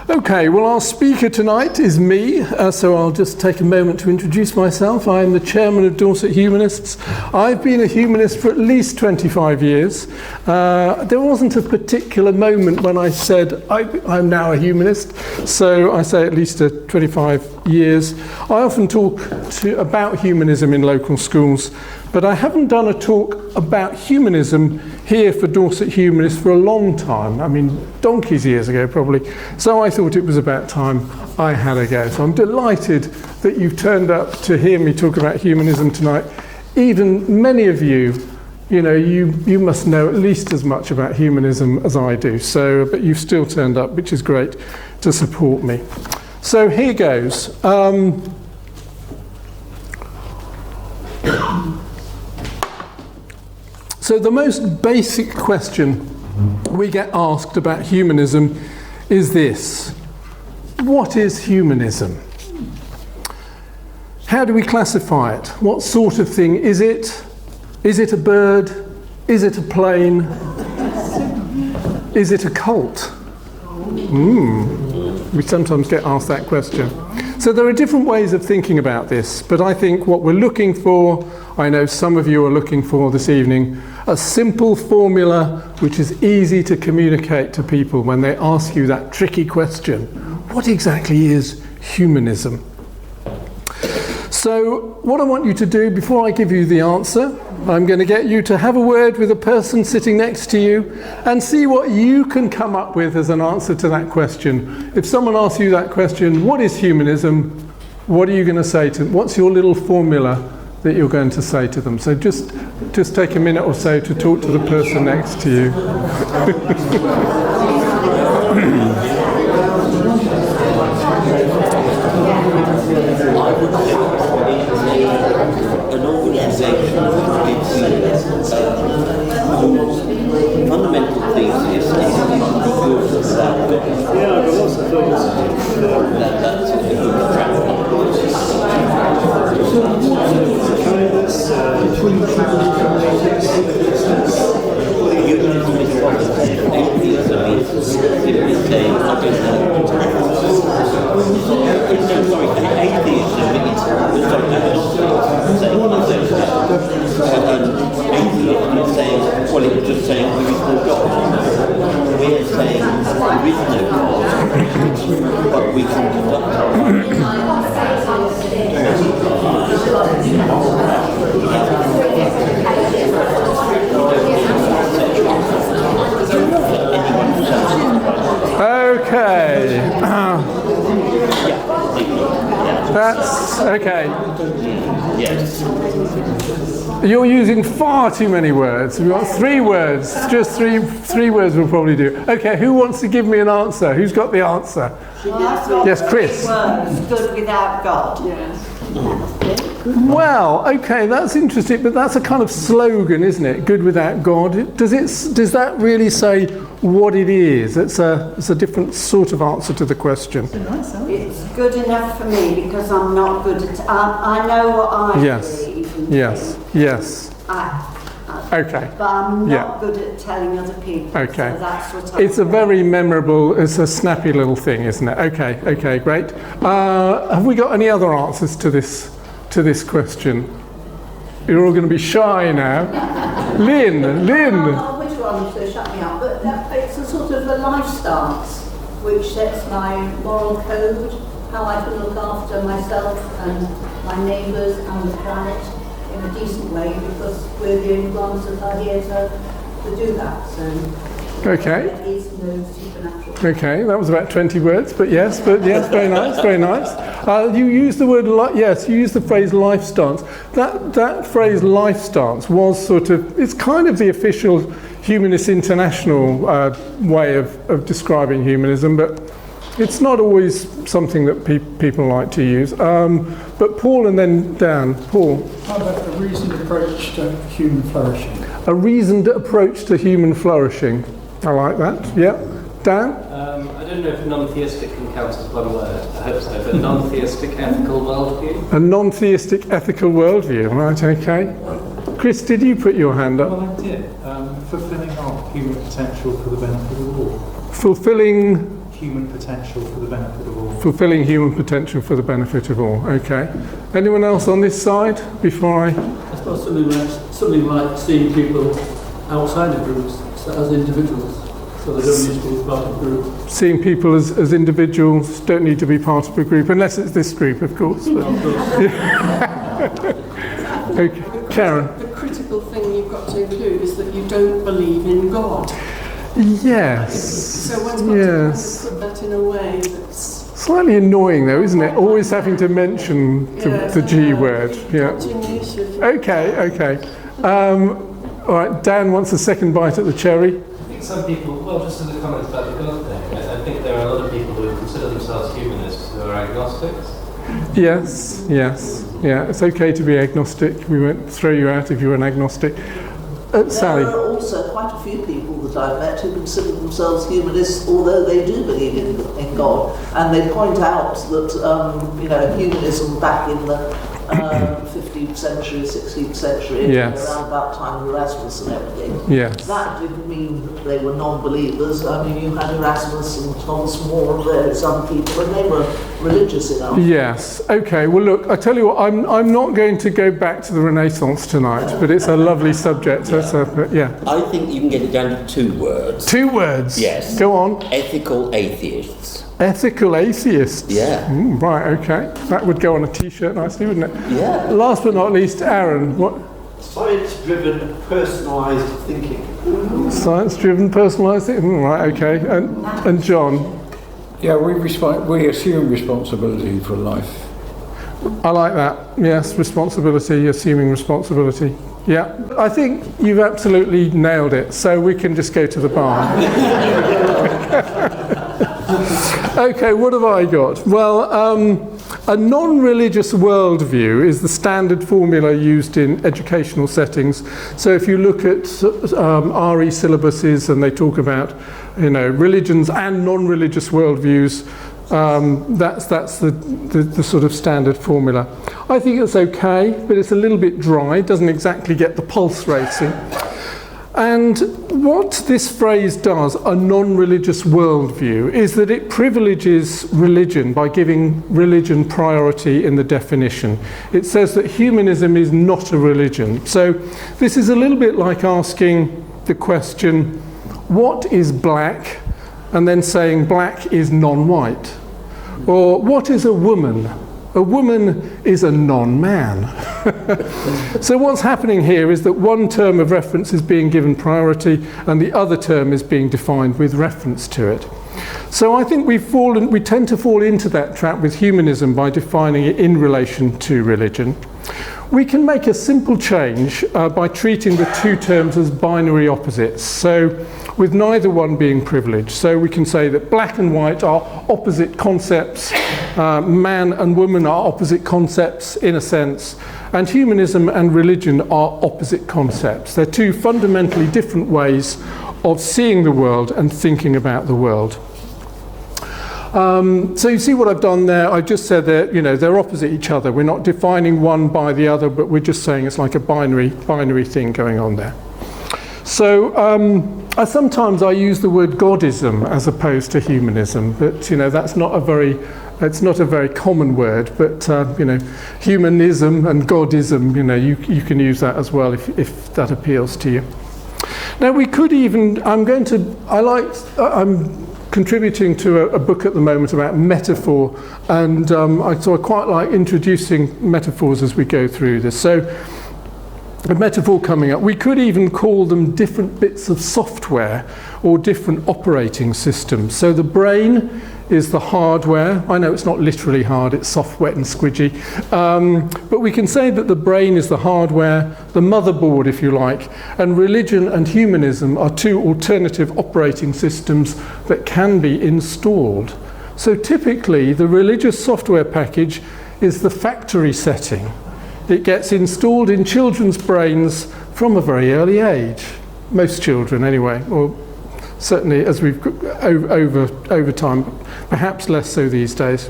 Okay, well, our speaker tonight is me, so I'll just take a moment to introduce myself. I'm the chairman of Dorset Humanists. I've been a humanist for at least 25 years. There wasn't a particular moment when I said I'm now a humanist, so I say at least 25 years. I often talk about humanism in local schools, but I haven't done a talk about humanism here for Dorset Humanists for a long time. I mean, donkey's years ago probably. So I thought it was about time I had a go. So I'm delighted that you've turned up to hear me talk about humanism tonight. Even many of you, you must know at least as much about humanism as I do. So, but you've still turned up, which is great, to support me. So here goes. So the most basic question we get asked about humanism is this: what is humanism? How do we classify it? What sort of thing is it? Is it a bird? Is it a plane? Is it a cult? We sometimes get asked that question. So there are different ways of thinking about this, but I think what we're looking for, I know some of you are looking for this evening, a simple formula which is easy to communicate to people when they ask you that tricky question: what exactly is humanism? So what I want you to do before I give you the answer, I'm going to get you to have a word with a person sitting next to you and see what you can come up with as an answer to that question. If someone asks you that question, what is humanism? What are you going to say to them? What's your little formula that you're going to say to them? So just take a minute or so to talk to the person next to you. An organisation fundamental thesis is good without God. Yeah, I've got lots of thoughts. That's a good Kindness, between people, Humanism is positive. Atheism is simply saying, I don't know. Atheism is saying, well, it's just saying there is no God. We're saying there is no God, but we can conduct our Okay. That's okay. Yes. You're using far too many words. We've got 3 words. Just three words will probably do. Okay, who wants to give me an answer? Who's got the answer? Yes, Chris. Words, good without God. Yes. Well, okay, that's interesting, but that's a kind of slogan, isn't it? Good without God. Does that really say what it is? It's a different sort of answer to the question. It's good enough for me because I'm not good at. I know what I believe. Yes. Okay. But I'm not good at telling other people. Okay. So that's what It's a very memorable, it's a snappy little thing, isn't it? Okay, great. Have we got any other answers to this question? You're all going to be shy now. Lynn. Which one to shut me up? But it's a sort of a life stance which sets my moral code, how I can look after myself and my neighbours and the planet in a decent way, because we're the only ones that are here to do that. So Okay. there is no supernatural. Okay, that was about 20 words, but yes, very nice. You used the word, you used the phrase life stance. That phrase life stance was it's kind of the official Humanist International way of describing humanism, but it's not always something that people like to use. But Paul and then Dan. Paul. How about a reasoned approach to human flourishing? A reasoned approach to human flourishing. I like that, yeah. Dan? I don't know if non-theistic can count as one word, I hope so, but non-theistic ethical worldview. A non-theistic ethical worldview, right, okay. Chris, did you put your hand up? Well, I did. Fulfilling our human potential for the benefit of all. Fulfilling human potential for the benefit of all. Fulfilling human potential for the benefit of all. Okay. Anyone else on this side before I... I suppose something like seeing people outside of groups as individuals, so they don't need to be part of a group. Seeing people as individuals, don't need to be part of a group, unless it's this group, of course. But, okay. Karen. The critical thing you've got to include is that you don't believe in God. Yes. So one's got to kind of put that in a way that's... Slightly annoying though, isn't it? Always having to mention the G word. Yeah. Okay. All right, Dan wants a second bite at the cherry. I think some people, well, just as a comment about the God thing, I think there are a lot of people who consider themselves humanists who are agnostics. Yes. Yeah, it's okay to be agnostic. We won't throw you out if you're an agnostic. Sally. There are also quite a few people that I've met who consider themselves humanists, although they do believe in God, and they point out that humanism back in the 15th century, 16th century, yes. around about time of Erasmus and everything. Yes. That didn't mean that they were non-believers. I mean, you had Erasmus and Thomas More and various other people, and they were religious enough. Yes. Okay. Well, look, I tell you what, I'm not going to go back to the Renaissance tonight, but it's a lovely subject. Yeah. I think you can get it down to 2 words. 2 words? Yes. Go on. Ethical atheists. Ethical atheists? Yeah. Right, okay. That would go on a T-shirt nicely, wouldn't it? Yeah. Last but not least, Aaron, what? Science-driven, personalised thinking. Science-driven, personalised thinking? Right, okay. And John? Yeah, we assume responsibility for life. I like that. Yes, responsibility, assuming responsibility. Yeah. I think you've absolutely nailed it, so we can just go to the bar. Okay, what have I got? Well, a non-religious worldview is the standard formula used in educational settings. So if you look at RE syllabuses and they talk about, religions and non-religious worldviews, that's the sort of standard formula. I think it's okay, but it's a little bit dry. It doesn't exactly get the pulse racing. And what this phrase does, a non-religious worldview, is that it privileges religion by giving religion priority in the definition. It says that humanism is not a religion. So this is a little bit like asking the question, what is black? And then saying black is non-white. Or what is a woman? A woman is a non-man. So what's happening here is that one term of reference is being given priority and the other term is being defined with reference to it. So I think we tend to fall into that trap with humanism by defining it in relation to religion. We can make a simple change by treating the 2 terms as binary opposites, so with neither one being privileged. So we can say that black and white are opposite concepts, man and woman are opposite concepts in a sense, and humanism and religion are opposite concepts. They're 2 fundamentally different ways of seeing the world and thinking about the world. So you see what I've done there? I just said that they're opposite each other. We're not defining one by the other, but we're just saying it's like a binary thing going on there. So sometimes I use the word Godism as opposed to humanism, but that's not a very common word. But humanism and Godism, you can use that as well if that appeals to you. Now we could even. I'm contributing to a book at the moment about metaphor, and so I quite like introducing metaphors as we go through this. So a metaphor coming up, we could even call them different bits of software or different operating systems. So the brain is the hardware. I know it's not literally hard, it's soft, wet and squidgy. But we can say that the brain is the hardware, the motherboard if you like, and religion and humanism are 2 alternative operating systems that can be installed. So typically the religious software package is the factory setting. It gets installed in children's brains from a very early age. Most children anyway, or certainly as we've over time. perhaps less so these days.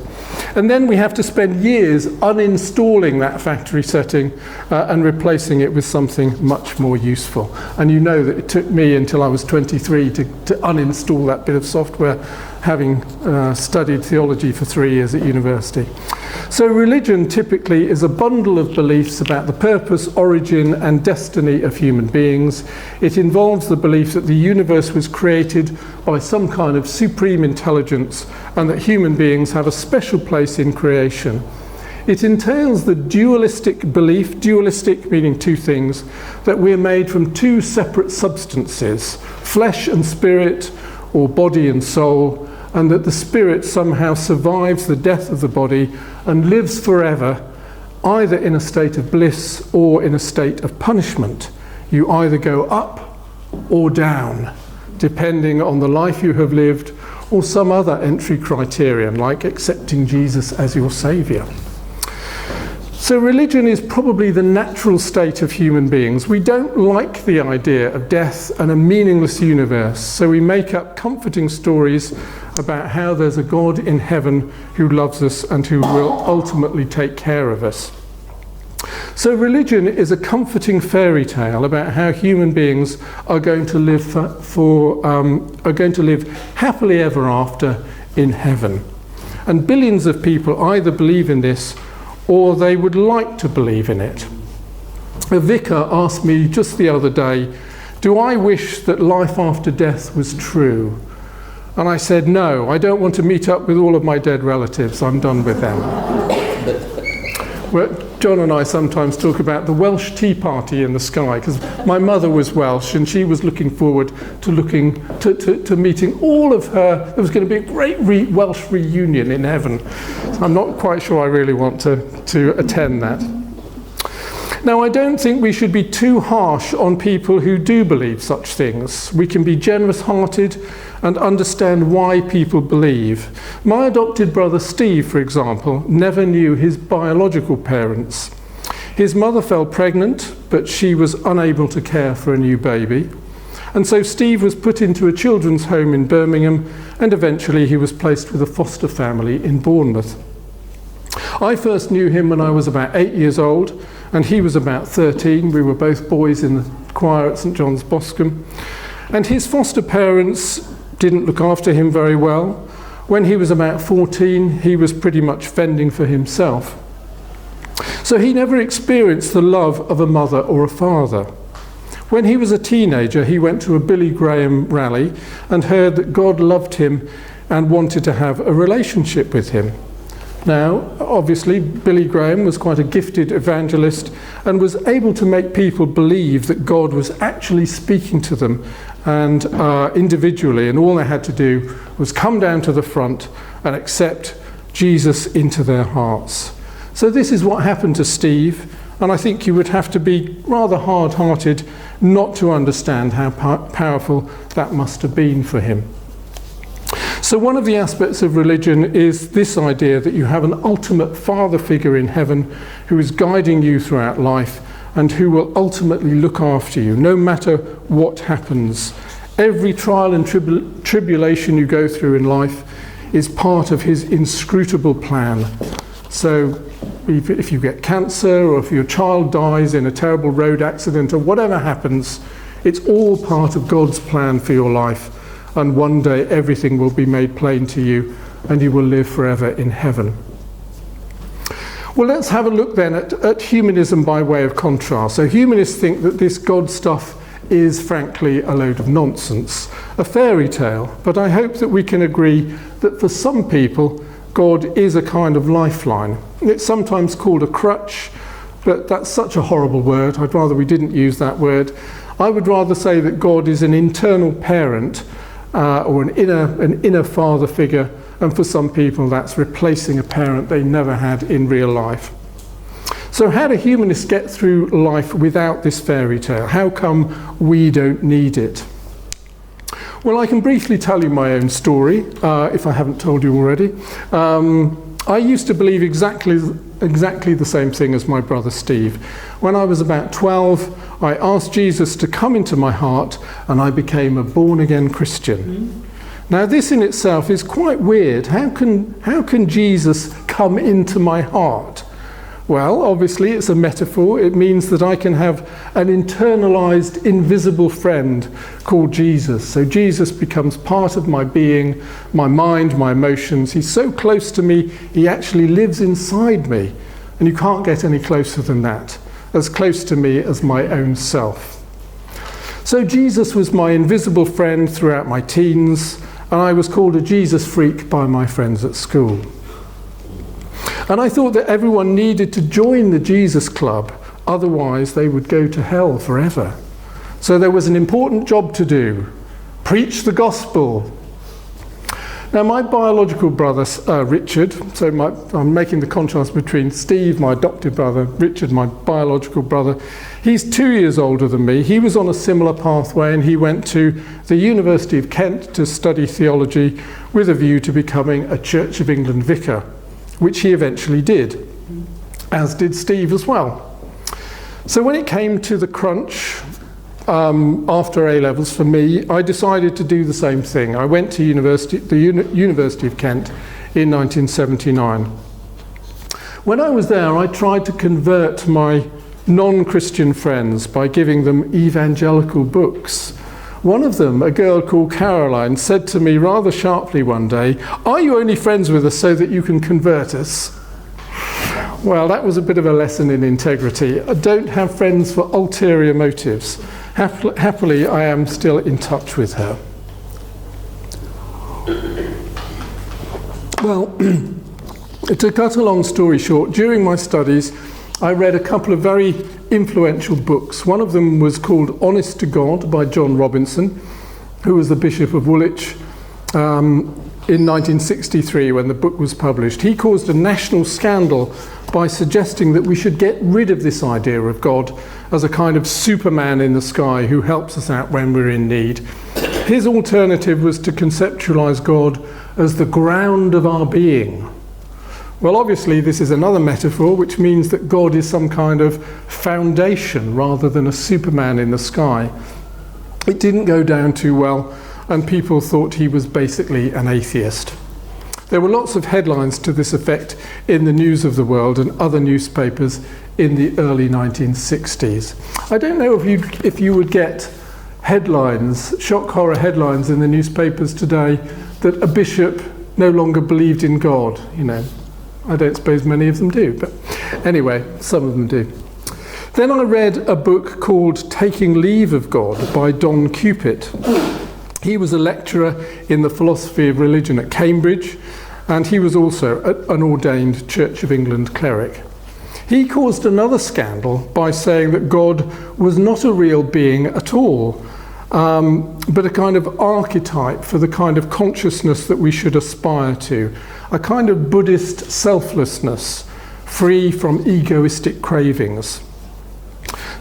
And then we have to spend years uninstalling that factory setting and replacing it with something much more useful. And you know that it took me until I was 23 to uninstall that bit of software, having studied theology for 3 years at university. So religion typically is a bundle of beliefs about the purpose, origin and destiny of human beings. It involves the belief that the universe was created by some kind of supreme intelligence and that human beings have a special place in creation. It entails the dualistic belief, dualistic meaning two things, that we're made from two separate substances, flesh and spirit, or body and soul, and that the spirit somehow survives the death of the body and lives forever, either in a state of bliss or in a state of punishment. You either go up or down, depending on the life you have lived or some other entry criterion, like accepting Jesus as your saviour. So religion is probably the natural state of human beings. We don't like the idea of death and a meaningless universe, so we make up comforting stories about how there's a God in heaven who loves us and who will ultimately take care of us. So religion is a comforting fairy tale about how human beings are going to live are going to live happily ever after in heaven. And billions of people either believe in this or they would like to believe in it. A vicar asked me just the other day, do I wish that life after death was true? And I said, no, I don't want to meet up with all of my dead relatives. I'm done with them. Well, John and I sometimes talk about the Welsh Tea Party in the sky, because my mother was Welsh and she was looking forward to meeting all of her. There was going to be a great Welsh reunion in heaven. So I'm not quite sure I really want to attend that. Now, I don't think we should be too harsh on people who do believe such things. We can be generous-hearted and understand why people believe. My adopted brother Steve, for example, never knew his biological parents. His mother fell pregnant, but she was unable to care for a new baby. And so Steve was put into a children's home in Birmingham, and eventually he was placed with a foster family in Bournemouth. I first knew him when I was about 8 years old, and he was about 13. We were both boys in the choir at St John's Boscombe. And his foster parents didn't look after him very well. When he was about 14, he was pretty much fending for himself. So he never experienced the love of a mother or a father. When he was a teenager, he went to a Billy Graham rally and heard that God loved him and wanted to have a relationship with him. Now, obviously, Billy Graham was quite a gifted evangelist and was able to make people believe that God was actually speaking to them and individually, and all they had to do was come down to the front and accept Jesus into their hearts. So this is what happened to Steve, and I think you would have to be rather hard-hearted not to understand how powerful that must have been for him. So one of the aspects of religion is this idea that you have an ultimate father figure in heaven who is guiding you throughout life and who will ultimately look after you, no matter what happens. Every trial and tribulation you go through in life is part of his inscrutable plan. So if you get cancer or if your child dies in a terrible road accident or whatever happens, it's all part of God's plan for your life. And one day everything will be made plain to you and you will live forever in heaven. Well, let's have a look then at humanism by way of contrast. So humanists think that this God stuff is frankly a load of nonsense, a fairy tale, but I hope that we can agree that for some people God is a kind of lifeline. It's sometimes called a crutch, but that's such a horrible word. I'd rather we didn't use that word. I would rather say that God is an internal parent or an inner father figure, and for some people that's replacing a parent they never had in real life. So how do humanists get through life without this fairy tale? How come we don't need it? Well, I can briefly tell you my own story, if I haven't told you already. I used to believe exactly the same thing as my brother Steve. When I was about 12, I asked Jesus to come into my heart and I became a born-again Christian. Now this in itself is quite weird. How can Jesus come into my heart? Well, obviously it's a metaphor. It means that I can have an internalized, invisible friend called Jesus. So Jesus becomes part of my being, my mind, my emotions. He's so close to me, he actually lives inside me. And you can't get any closer than that, as close to me as my own self. So Jesus was my invisible friend throughout my teens, and I was called a Jesus freak by my friends at school. And I thought that everyone needed to join the Jesus Club, otherwise they would go to hell forever. So there was an important job to do: preach the gospel. Now my biological brother, Richard, so I'm making the contrast between Steve, my adopted brother, Richard, my biological brother. He's 2 years older than me. He was on a similar pathway, and he went to the University of Kent to study theology with a view to becoming a Church of England vicar, which he eventually did, as did Steve as well. So when it came to the crunch after A-levels for me, I decided to do the same thing. I went to the University of Kent in 1979. When I was there, I tried to convert my non-Christian friends by giving them evangelical books. One of them, a girl called Caroline, said to me rather sharply one day, "Are you only friends with us so that you can convert us?" Well, that was a bit of a lesson in integrity. I don't have friends for ulterior motives. Happily, I am still in touch with her. Well, to cut a long story short, during my studies, I read a couple of very influential books. One of them was called Honest to God by John Robinson, who was the Bishop of Woolwich in 1963 when the book was published. He caused a national scandal by suggesting that we should get rid of this idea of God as a kind of Superman in the sky who helps us out when we're in need. His alternative was to conceptualize God as the ground of our being. Well, obviously this is another metaphor, which means that God is some kind of foundation rather than a Superman in the sky. It didn't go down too well, and people thought he was basically an atheist. There were lots of headlines to this effect in the News of the World and other newspapers in the early 1960s. I don't know if you would get headlines, shock horror headlines in the newspapers today that a bishop no longer believed in God, you know. I don't suppose many of them do, but anyway, some of them do. Then I read a book called Taking Leave of God by Don Cupit. He was a lecturer in the philosophy of religion at Cambridge, and he was also an ordained Church of England cleric. He caused another scandal by saying that God was not a real being at all, but a kind of archetype for the kind of consciousness that we should aspire to, a kind of Buddhist selflessness, free from egoistic cravings.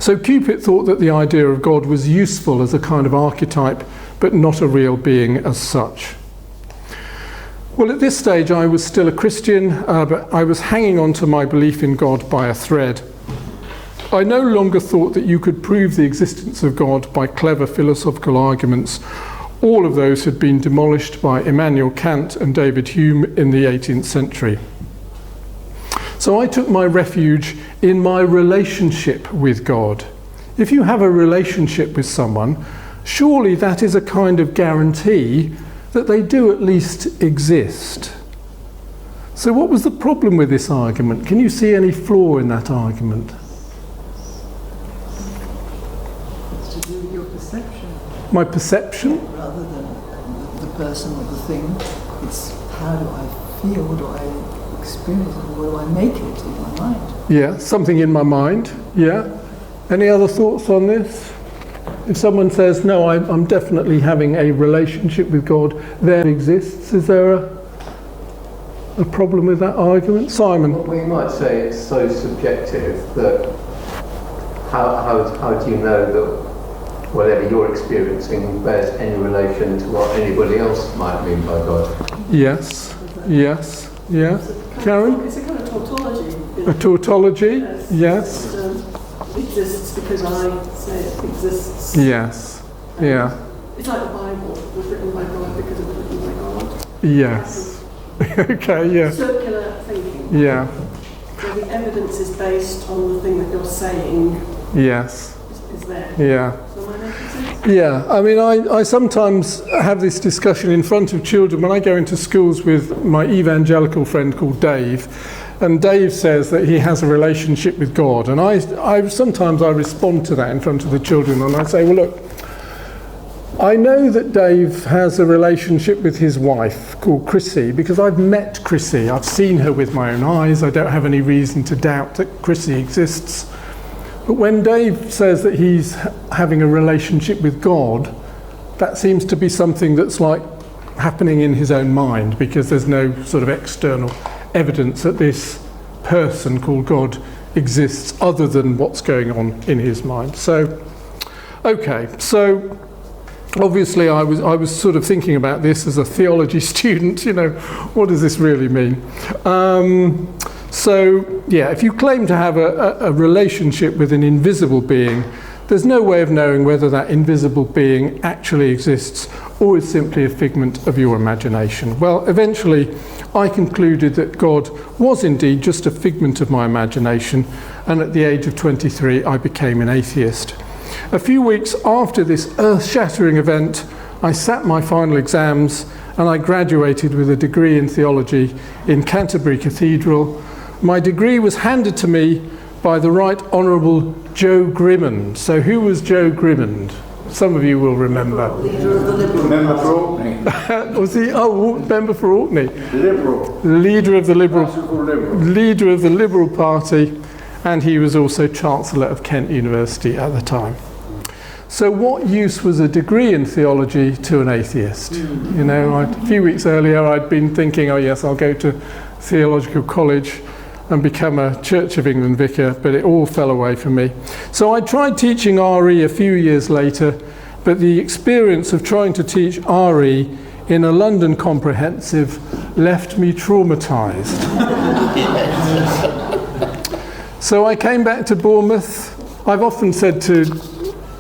So Cupid thought that the idea of God was useful as a kind of archetype, but not a real being as such. Well, at this stage I was still a Christian, but I was hanging on to my belief in God by a thread. I no longer thought that you could prove the existence of God by clever philosophical arguments. All of those had been demolished by Immanuel Kant and David Hume in the 18th century. So I took my refuge in my relationship with God. If you have a relationship with someone, surely that is a kind of guarantee that they do at least exist. So what was the problem with this argument? Can you see any flaw in that argument? It's to do with your perception. My perception? Rather than the person or the thing, it's how do I feel, what do I experience, or what do I make it in my mind? Yeah, something in my mind, yeah. Any other thoughts on this? If someone says, no, I'm definitely having a relationship with God, there exists, is there a problem with that argument? Simon? Well, we might say it's so subjective that how do you know that whatever you're experiencing bears any relation to what anybody else might mean by God? Yes, yes, yeah. Karen? It's a kind of tautology. A tautology, yes. It exists because I say it exists. Yes, yeah. It's like the Bible was written by God because it was written by God. Yes. Okay, yeah. Circular thinking. Yeah. So the evidence is based on the thing that you're saying. Yes. Is there. Yeah. So am I making sense? Yeah, I mean, I sometimes have this discussion in front of children when I go into schools with my evangelical friend called Dave, and Dave says that he has a relationship with God, and I sometimes I respond to that in front of the children, and I say, well, look, I know that Dave has a relationship with his wife called Chrissy because I've met Chrissy. I've seen her with my own eyes. I don't have any reason to doubt that Chrissy exists. But when Dave says that he's having a relationship with God, that seems to be something that's like happening in his own mind because there's no sort of external evidence that this person called God exists other than what's going on in his mind. So, okay, so obviously I was sort of thinking about this as a theology student, you know, what does this really mean? So, yeah, if you claim to have a relationship with an invisible being, there's no way of knowing whether that invisible being actually exists or is simply a figment of your imagination. Well, eventually, I concluded that God was indeed just a figment of my imagination, and at the age of 23, I became an atheist. A few weeks after this earth-shattering event, I sat my final exams, and I graduated with a degree in theology in Canterbury Cathedral. My degree was handed to me by the Right Honourable Joe Grimmond. So who was Joe Grimmond? Some of you will remember. Leader of the Liberal. Member for Orkney. Was he? Oh, member for Orkney. Liberal. Leader of the Liberal. Liberal. Leader of the Liberal Party, and he was also Chancellor of Kent University at the time. So what use was a degree in theology to an atheist? You know, a few weeks earlier I'd been thinking, oh yes, I'll go to theological college and become a Church of England vicar, but it all fell away from me. So I tried teaching RE a few years later, but the experience of trying to teach RE in a London comprehensive left me traumatised. So I came back to Bournemouth. I've often said to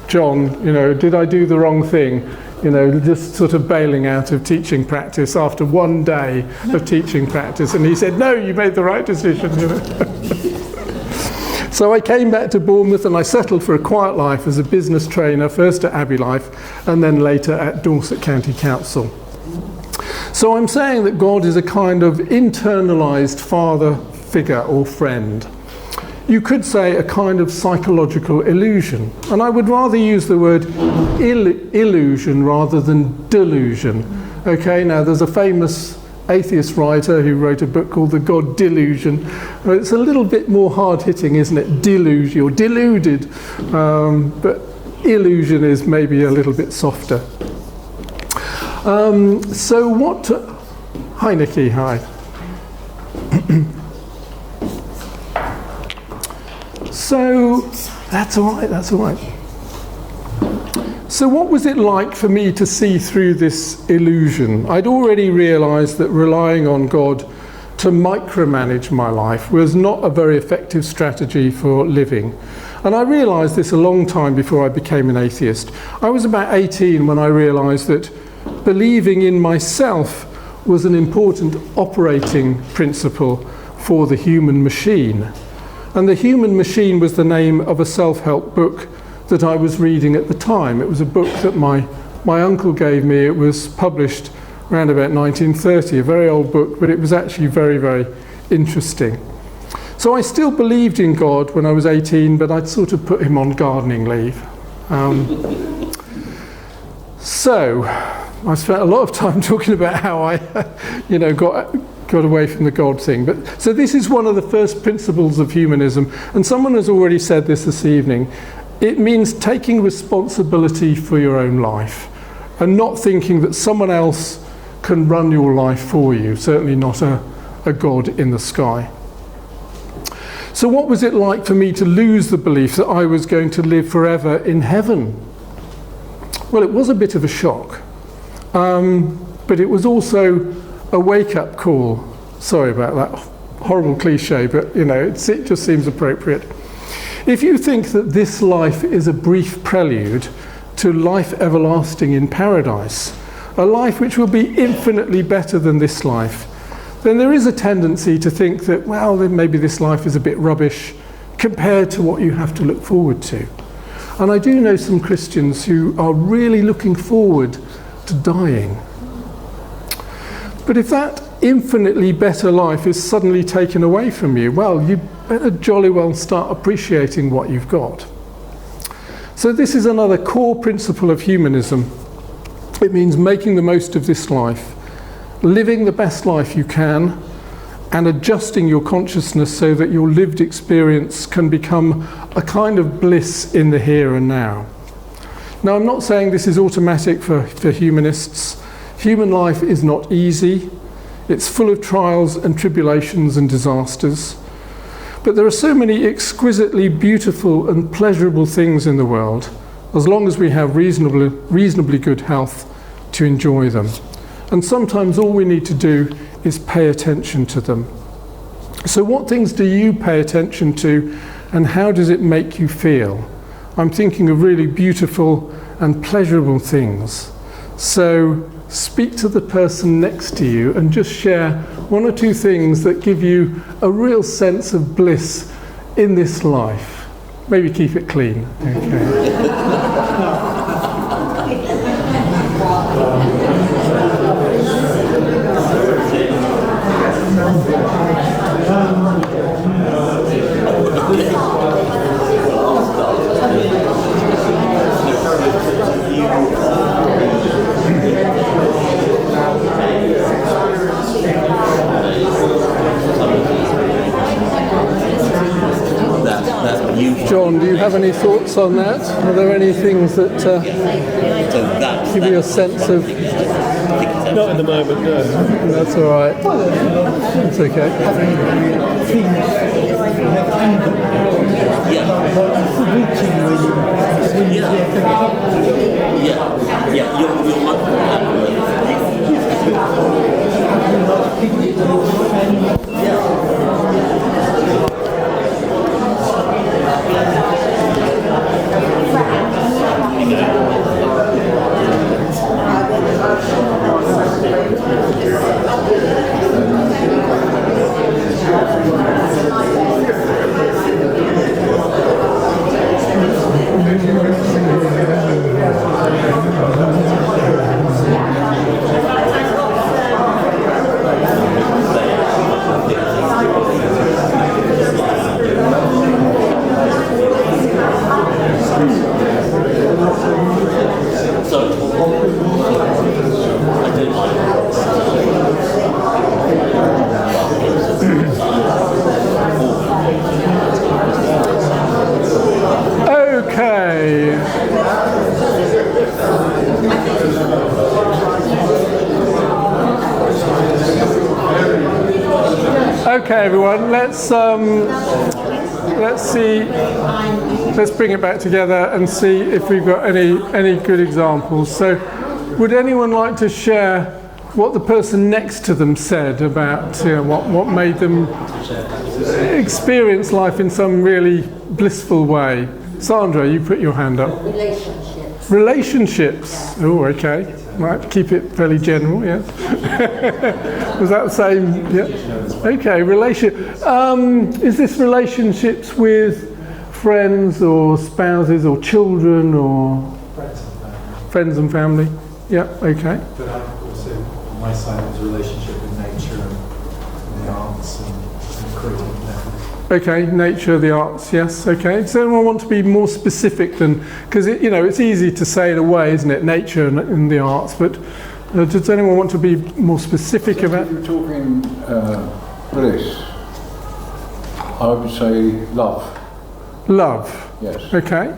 John, you know, did I do the wrong thing? You know, just sort of bailing out of teaching practice after one day of teaching practice. And he said, no, you made the right decision, you know. So I came back to Bournemouth and I settled for a quiet life as a business trainer, first at Abbey Life and then later at Dorset County Council. So I'm saying that God is a kind of internalised father figure or friend. You could say a kind of psychological illusion. And I would rather use the word illusion rather than delusion. Okay, now there's a famous atheist writer who wrote a book called The God Delusion. It's a little bit more hard-hitting, isn't it? Delusion, you're deluded. But illusion is maybe a little bit softer. So what... Hi, Nikki, hi. So, that's all right. So what was it like for me to see through this illusion? I'd already realised that relying on God to micromanage my life was not a very effective strategy for living. And I realised this a long time before I became an atheist. I was about 18 when I realised that believing in myself was an important operating principle for the human machine. And The Human Machine was the name of a self-help book that I was reading at the time. It was a book that my uncle gave me. It was published around about 1930, a very old book, but it was actually very, very interesting. So I still believed in God when I was 18, but I'd sort of put him on gardening leave. So I spent a lot of time talking about how I, got away from the God thing. But so this is one of the first principles of humanism, and someone has already said this evening. It means taking responsibility for your own life and not thinking that someone else can run your life for you, certainly not a God in the sky. So what was it like for me to lose the belief that I was going to live forever in heaven? Well, it was a bit of a shock, but it was also a wake-up call. Sorry about that horrible cliche, but it just seems appropriate. If you think that this life is a brief prelude to life everlasting in paradise, a life which will be infinitely better than this life, then there is a tendency to think that, well, then maybe this life is a bit rubbish compared to what you have to look forward to. And I do know some Christians who are really looking forward to dying. But if that infinitely better life is suddenly taken away from you, well, you better jolly well start appreciating what you've got. So this is another core principle of humanism. It means making the most of this life, living the best life you can, and adjusting your consciousness so that your lived experience can become a kind of bliss in the here and now. Now, I'm not saying this is automatic for humanists. Human life is not easy. It's full of trials and tribulations and disasters. But there are so many exquisitely beautiful and pleasurable things in the world, as long as we have reasonably good health to enjoy them. And sometimes all we need to do is pay attention to them. So what things do you pay attention to, and how does it make you feel? I'm thinking of really beautiful and pleasurable things. So speak to the person next to you and just share one or two things that give you a real sense of bliss in this life. Maybe keep it clean. Okay. John, do you have any thoughts on that? Are there any things that give you a sense of... Not at the moment, no. That's all right. It's okay. Okay, everyone. Let's bring it back together and see if we've got any good examples. So, would anyone like to share what the person next to them said about what made them experience life in some really blissful way? Sandra, you put your hand up. Relationships. Relationships. Oh, okay. Right, keep it fairly general, yeah. Was that the same? Yeah. Okay, is this relationships with friends or spouses or children or friends and family? Yeah, okay. But I also, on my side, was a relationship with nature and the arts and creative methods. Okay, nature, the arts, yes, okay. Does anyone want to be more specific than, because it's easy to say in a way, isn't it, nature and the arts, but does anyone want to be more specific about? If you're talking bliss, I would say love. Love? Yes. Okay.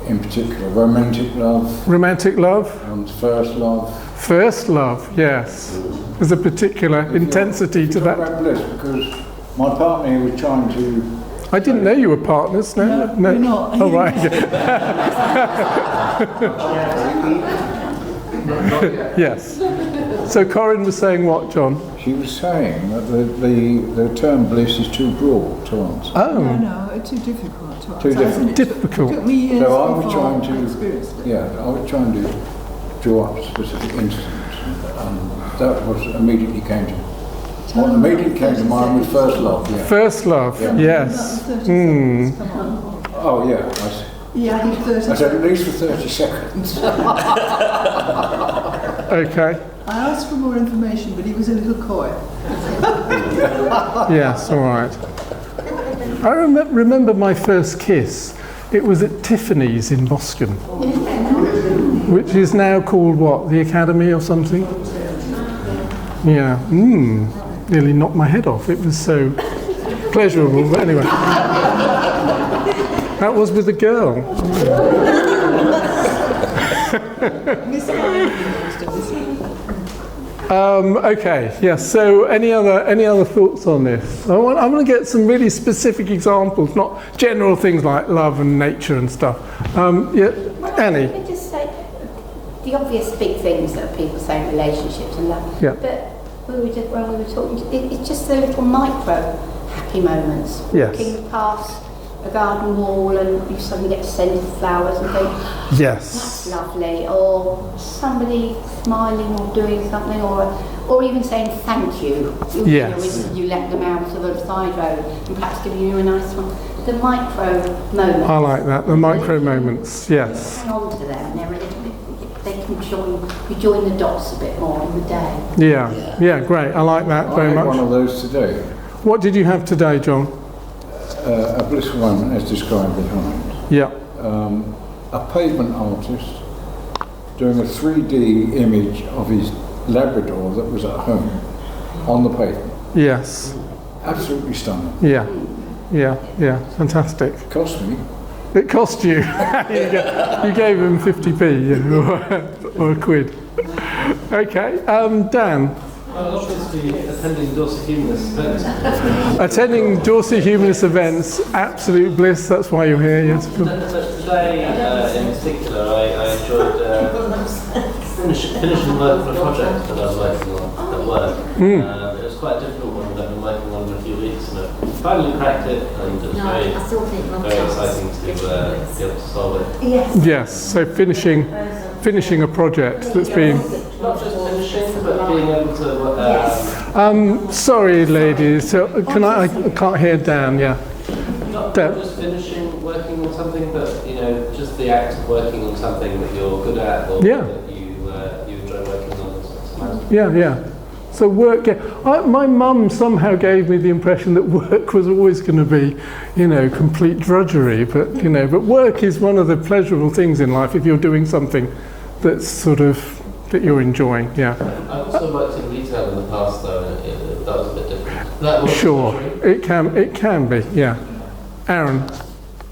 In particular, romantic love. Romantic love? And first love. First love, yes. There's a particular intensity to that. About bliss, because my partner was trying to... I didn't know you were partners, no? No, we're not. Oh, right. Yes. So Corinne was saying what, John? She was saying that the term bliss is too broad to answer. Oh. No, it's too difficult to answer. Too difficult. Difficult. It took me years So I was before trying I to, experienced it. I was trying to draw up specific incidents, and that was immediately came to. What immediately came to mind was first love. Yeah. First love. Yes. Oh yeah. I see. Yeah, I think 30 I said at least for 30 seconds. Okay. I asked for more information, but he was a little coy. Yes, all right. I remember my first kiss. It was at Tiffany's in Boston, which is now called what? The Academy or something? Yeah. Nearly knocked my head off. It was so pleasurable. But anyway, that was with a girl. Okay, yes, so any other thoughts on this? I'm going to get some really specific examples, not general things like love and nature and stuff. Yeah, Annie? Let me just say, the obvious big things that people say in relationships and love, yeah. but when we were talking, it's just the little micro happy moments. Yes. Walking past a garden wall and you suddenly get scented flowers and think, yes, that's lovely, or somebody smiling or doing something, or even saying thank you. Yes. You let them out of the side road and perhaps giving you a nice one. The micro moments. I like that, the micro moments, yes. Hang on to them, they're a little bit, they can join the dots a bit more in the day. Yeah, great, I like that very much. I had one of those today. What did you have today, John? A blissful one as described behind. Yeah. A pavement artist doing a 3D image of his Labrador that was at home on the pavement. Yes. Absolutely stunning. Yeah, fantastic. It cost me. It cost you? You gave him 50p or a quid. Okay, Dan. Obviously, attending Dorset Humanists events. Attending Dorset Humanist events, absolute bliss, that's why you're here, yes. Today, in particular, I enjoyed finishing work for a project that I was working on at work. It was quite a difficult one that I've been working on for a few weeks, and I finally cracked it, and it was very exciting to be able to solve it. Yes, so finishing a project that's been... Not just finishing, but being able to... sorry, ladies, so can I can't hear Dan, yeah. Not just finishing working on something, but, just the act of working on something that you're good at, or that you enjoy working on. Yeah. So work, my mum somehow gave me the impression that work was always going to be, complete drudgery, but work is one of the pleasurable things in life if you're doing something that's sort of, that you're enjoying, yeah. I've also worked in retail in the past, though, and that was a bit different. Sure, it can be, yeah. Aaron?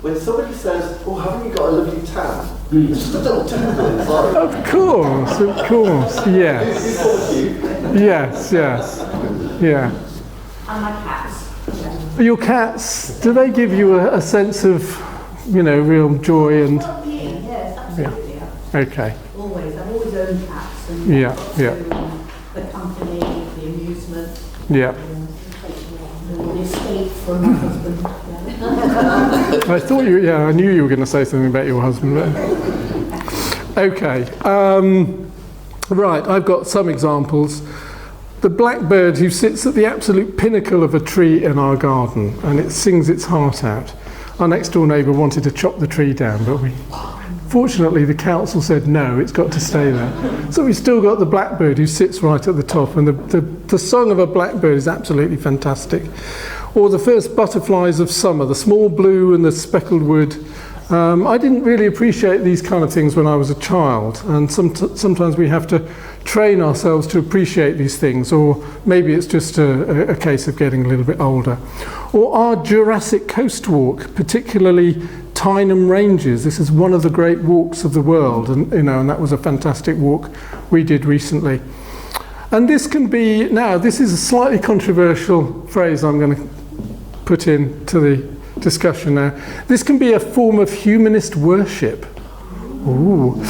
When somebody says, "Oh, haven't you got a lovely tan?" Just a little tingle inside. Of course, yes. Yes, yeah. And my cats. Your cats, do they give you a sense of, real joy and... Yes, absolutely. Yeah. Okay. Always. I've always owned cats. And Yeah. The company, the amusement. Yeah. The escape from my husband. I thought I knew you were going to say something about your husband. Okay. Right, I've got some examples. The blackbird who sits at the absolute pinnacle of a tree in our garden and it sings its heart out. Our next door neighbour wanted to chop the tree down, but fortunately the council said no, it's got to stay there. So we've still got the blackbird who sits right at the top, and the song of a blackbird is absolutely fantastic. Or the first butterflies of summer, the small blue and the speckled wood. I didn't really appreciate these kind of things when I was a child, and sometimes we have to train ourselves to appreciate these things, or maybe it's just a case of getting a little bit older. Or our Jurassic Coast walk, particularly Tyneham Ranges. This is one of the great walks of the world, and that was a fantastic walk we did recently. And this can be, now this is a slightly controversial phrase I'm going to put into the discussion now. This can be a form of humanist worship. Ooh.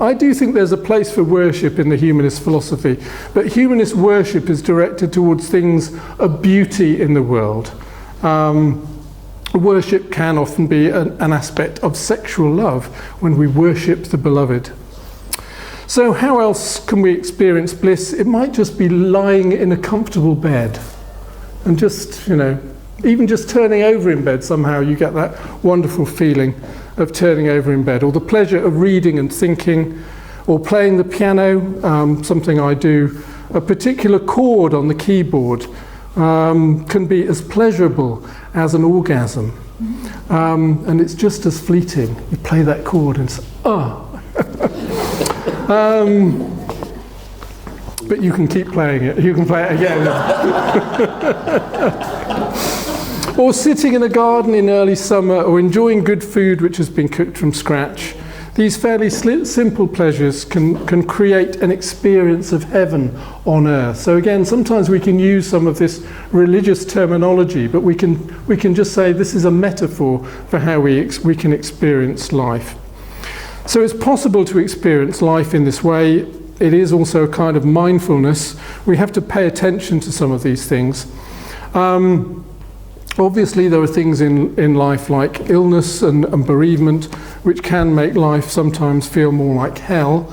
I do think there's a place for worship in the humanist philosophy, but humanist worship is directed towards things of beauty in the world. Worship can often be an aspect of sexual love when we worship the beloved. So how else can we experience bliss? It might just be lying in a comfortable bed and just, even just turning over in bed, somehow you get that wonderful feeling of turning over in bed, or the pleasure of reading and thinking, or playing the piano, something I do. A particular chord on the keyboard can be as pleasurable as an orgasm, and it's just as fleeting. You play that chord and it's, but you can keep playing it. You can play it again. Or sitting in a garden in early summer, or enjoying good food which has been cooked from scratch. These fairly simple pleasures can create an experience of heaven on earth. So again, sometimes we can use some of this religious terminology, but we can just say this is a metaphor for how we can experience life. So it's possible to experience life in this way. It is also a kind of mindfulness. We have to pay attention to some of these things. Obviously, there are things in life like illness and bereavement, which can make life sometimes feel more like hell.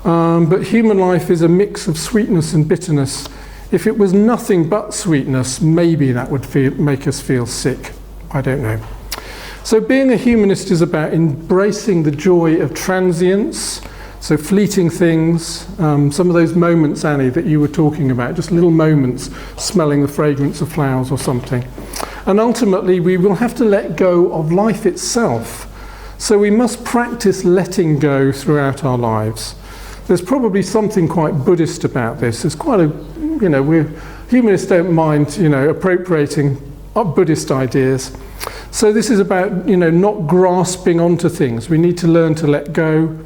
But human life is a mix of sweetness and bitterness. If it was nothing but sweetness, maybe that would make us feel sick. I don't know. So being a humanist is about embracing the joy of transience, so fleeting things, some of those moments, Annie, that you were talking about, just little moments, smelling the fragrance of flowers or something. And ultimately, we will have to let go of life itself. So we must practice letting go throughout our lives. There's probably something quite Buddhist about this. It's quite humanists don't mind, appropriating Buddhist ideas. So this is about, not grasping onto things. We need to learn to let go.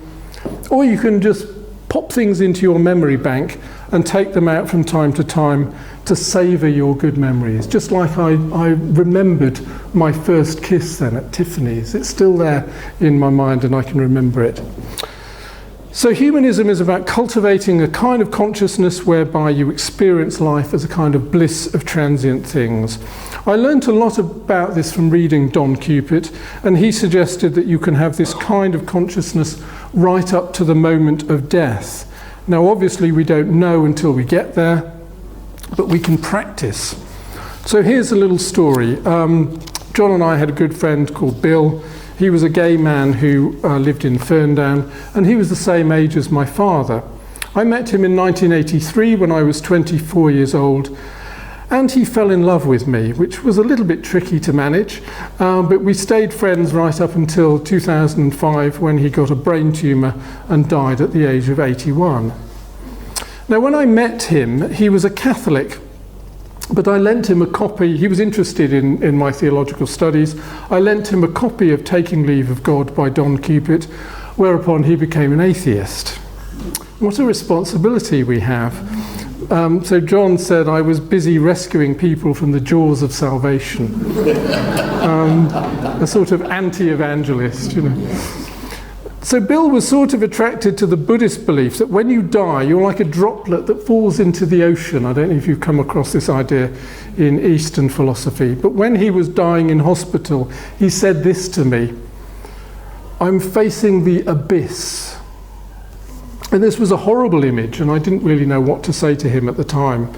Or you can just pop things into your memory bank and take them out from time to time to savour your good memories. Just like I remembered my first kiss then at Tiffany's. It's still there in my mind and I can remember it. So humanism is about cultivating a kind of consciousness whereby you experience life as a kind of bliss of transient things. I learnt a lot about this from reading Don Cupid, and he suggested that you can have this kind of consciousness right up to the moment of death. Now obviously we don't know until we get there, but we can practice. So here's a little story. John and I had a good friend called Bill. He was a gay man who lived in Ferndown, and he was the same age as my father. I met him in 1983 when I was 24 years old, and he fell in love with me, which was a little bit tricky to manage, but we stayed friends right up until 2005 when he got a brain tumour and died at the age of 81. Now when I met him, he was a Catholic, but I lent him a copy. He was interested in my theological studies. I lent him a copy of Taking Leave of God by Don Cupid, whereupon he became an atheist. What a responsibility we have. So John said I was busy rescuing people from the jaws of salvation. A sort of anti-evangelist, So Bill was sort of attracted to the Buddhist belief that when you die, you're like a droplet that falls into the ocean. I don't know if you've come across this idea in Eastern philosophy, but when he was dying in hospital, he said this to me: "I'm facing the abyss." And this was a horrible image, and I didn't really know what to say to him at the time.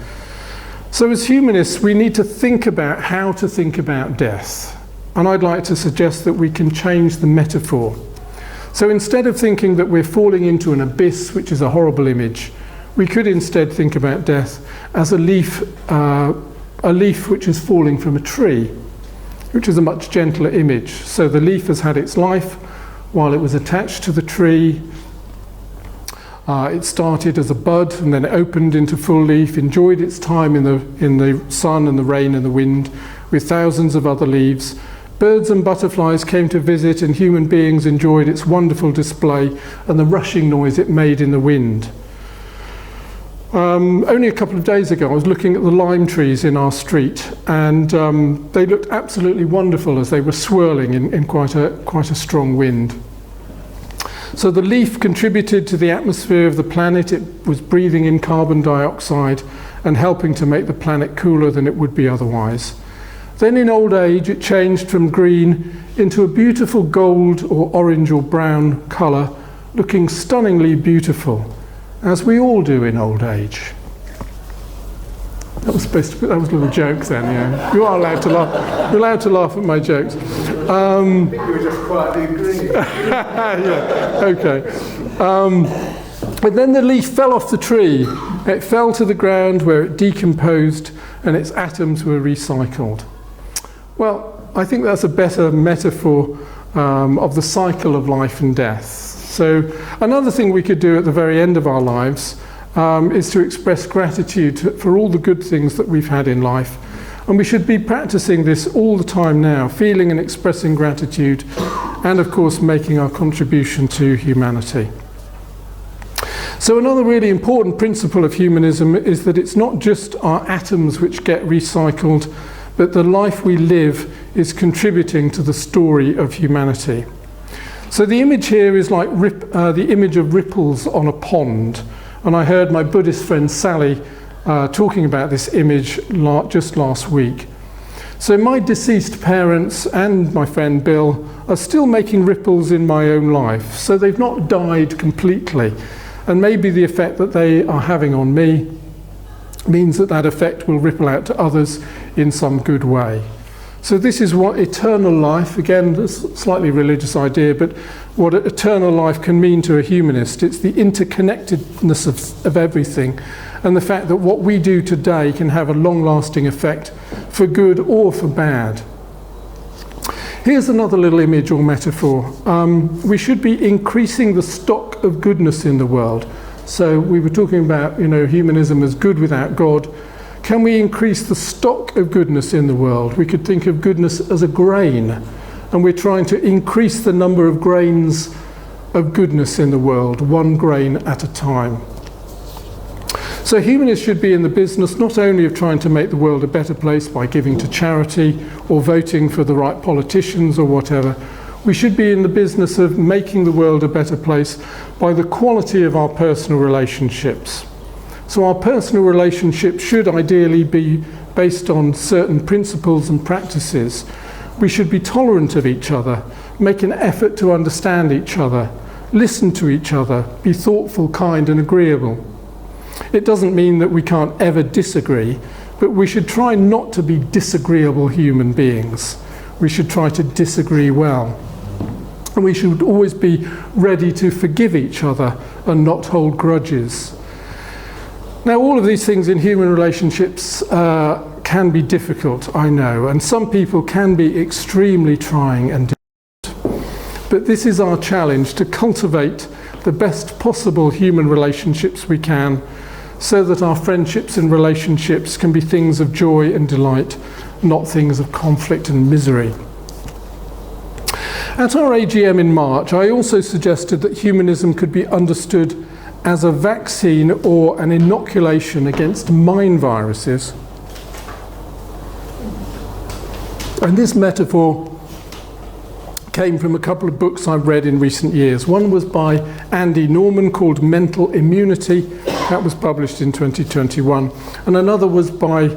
So as humanists, we need to think about how to think about death. And I'd like to suggest that we can change the metaphor. So instead of thinking that we're falling into an abyss, which is a horrible image, we could instead think about death as a leaf which is falling from a tree, which is a much gentler image. So the leaf has had its life while it was attached to the tree. It started as a bud and then it opened into full leaf, enjoyed its time in the sun and the rain and the wind with thousands of other leaves. Birds and butterflies came to visit, and human beings enjoyed its wonderful display and the rushing noise it made in the wind. Only a couple of days ago I was looking at the lime trees in our street, and they looked absolutely wonderful as they were swirling in quite a strong wind. So the leaf contributed to the atmosphere of the planet. It was breathing in carbon dioxide and helping to make the planet cooler than it would be otherwise. Then in old age it changed from green into a beautiful gold or orange or brown colour, looking stunningly beautiful, as we all do in old age. That was a little joke then, yeah. You are allowed to laugh. You're allowed to laugh at my jokes. I think you were just quietly agreeing. Yeah, okay. But then the leaf fell off the tree. It fell to the ground where it decomposed and its atoms were recycled. Well, I think that's a better metaphor of the cycle of life and death. So another thing we could do at the very end of our lives is to express gratitude for all the good things that we've had in life. And we should be practicing this all the time now, feeling and expressing gratitude, and of course making our contribution to humanity. So another really important principle of humanism is that it's not just our atoms which get recycled, but the life we live is contributing to the story of humanity. So the image here is like the image of ripples on a pond. And I heard my Buddhist friend Sally talking about this image just last week. So my deceased parents and my friend Bill are still making ripples in my own life. So they've not died completely. And maybe the effect that they are having on me means that that effect will ripple out to others in some good way. So this is what eternal life, again, a slightly religious idea, but what eternal life can mean to a humanist. It's the interconnectedness of everything, and the fact that what we do today can have a long-lasting effect for good or for bad. Here's another little image or metaphor. We should be increasing the stock of goodness in the world. So we were talking about, humanism as good without God. Can we increase the stock of goodness in the world? We could think of goodness as a grain, and we're trying to increase the number of grains of goodness in the world, one grain at a time. So humanists should be in the business not only of trying to make the world a better place by giving to charity or voting for the right politicians or whatever. We should be in the business of making the world a better place by the quality of our personal relationships. So our personal relationships should ideally be based on certain principles and practices. We should be tolerant of each other, make an effort to understand each other, listen to each other, be thoughtful, kind and agreeable. It doesn't mean that we can't ever disagree, but we should try not to be disagreeable human beings. We should try to disagree well. And we should always be ready to forgive each other and not hold grudges. Now, all of these things in human relationships can be difficult, I know, and some people can be extremely trying and difficult. But this is our challenge, to cultivate the best possible human relationships we can, so that our friendships and relationships can be things of joy and delight, not things of conflict and misery. At our AGM in March, I also suggested that humanism could be understood as a vaccine or an inoculation against mind viruses. And this metaphor came from a couple of books I've read in recent years. One was by Andy Norman called Mental Immunity. That was published in 2021. And another was by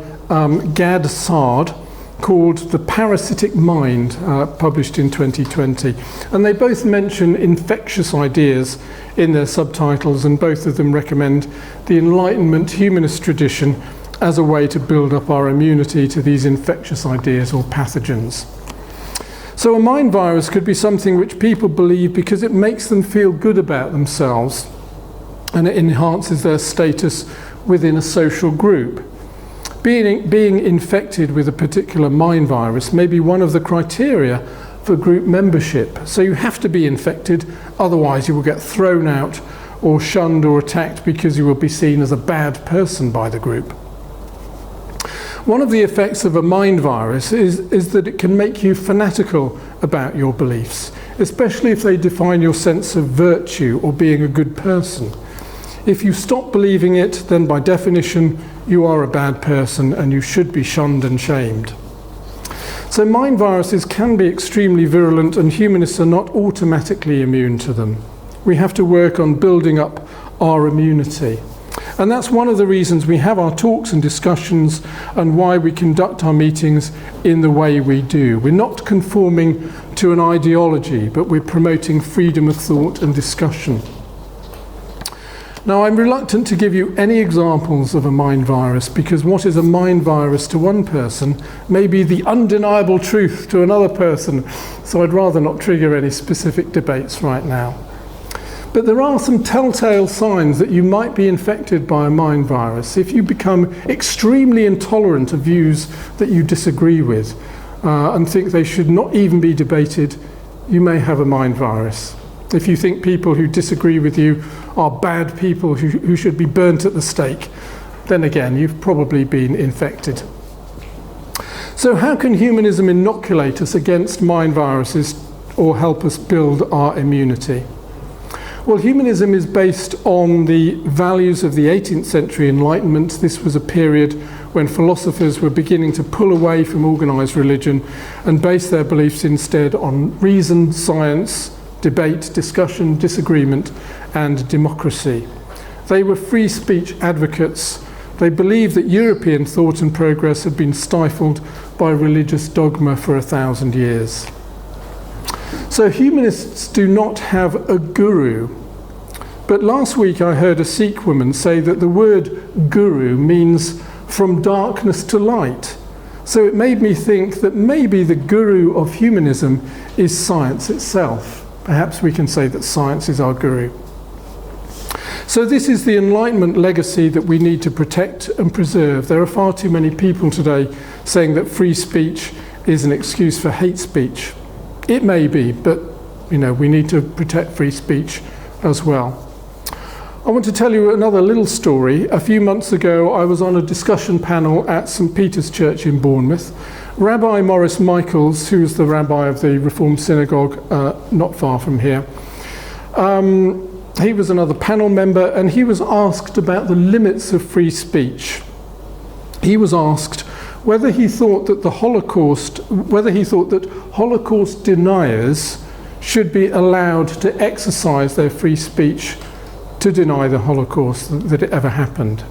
Gad Saad called The Parasitic Mind, published in 2020. And they both mention infectious ideas in their subtitles, and both of them recommend the Enlightenment humanist tradition as a way to build up our immunity to these infectious ideas or pathogens. So a mind virus could be something which people believe because it makes them feel good about themselves and it enhances their status within a social group. Being infected with a particular mind virus may be one of the criteria for group membership. So you have to be infected, otherwise you will get thrown out or shunned or attacked because you will be seen as a bad person by the group. One of the effects of a mind virus is that it can make you fanatical about your beliefs, especially if they define your sense of virtue or being a good person. If you stop believing it, then by definition, you are a bad person and you should be shunned and shamed. So mind viruses can be extremely virulent, and humanists are not automatically immune to them. We have to work on building up our immunity. And that's one of the reasons we have our talks and discussions and why we conduct our meetings in the way we do. We're not conforming to an ideology, but we're promoting freedom of thought and discussion. Now, I'm reluctant to give you any examples of a mind virus, because what is a mind virus to one person may be the undeniable truth to another person, so I'd rather not trigger any specific debates right now. But there are some telltale signs that you might be infected by a mind virus. If you become extremely intolerant of views that you disagree with and think they should not even be debated, you may have a mind virus. If you think people who disagree with you are bad people who should be burnt at the stake, then again, you've probably been infected. So how can humanism inoculate us against mind viruses or help us build our immunity? Well, humanism is based on the values of the 18th century Enlightenment. This was a period when philosophers were beginning to pull away from organised religion and base their beliefs instead on reason, science, debate, discussion, disagreement, and democracy. They were free speech advocates. They believed that European thought and progress had been stifled by religious dogma for 1,000 years. So humanists do not have a guru. But last week I heard a Sikh woman say that the word guru means from darkness to light. So it made me think that maybe the guru of humanism is science itself. Perhaps we can say that science is our guru. So this is the Enlightenment legacy that we need to protect and preserve. There are far too many people today saying that free speech is an excuse for hate speech. It may be, but we need to protect free speech as well. I want to tell you another little story. A few months ago, I was on a discussion panel at St. Peter's Church in Bournemouth. Rabbi Maurice Michaels, who is the rabbi of the Reformed Synagogue not far from here, he was another panel member, and he was asked about the limits of free speech. He was asked whether he thought that Holocaust deniers should be allowed to exercise their free speech to deny the Holocaust, that it ever happened.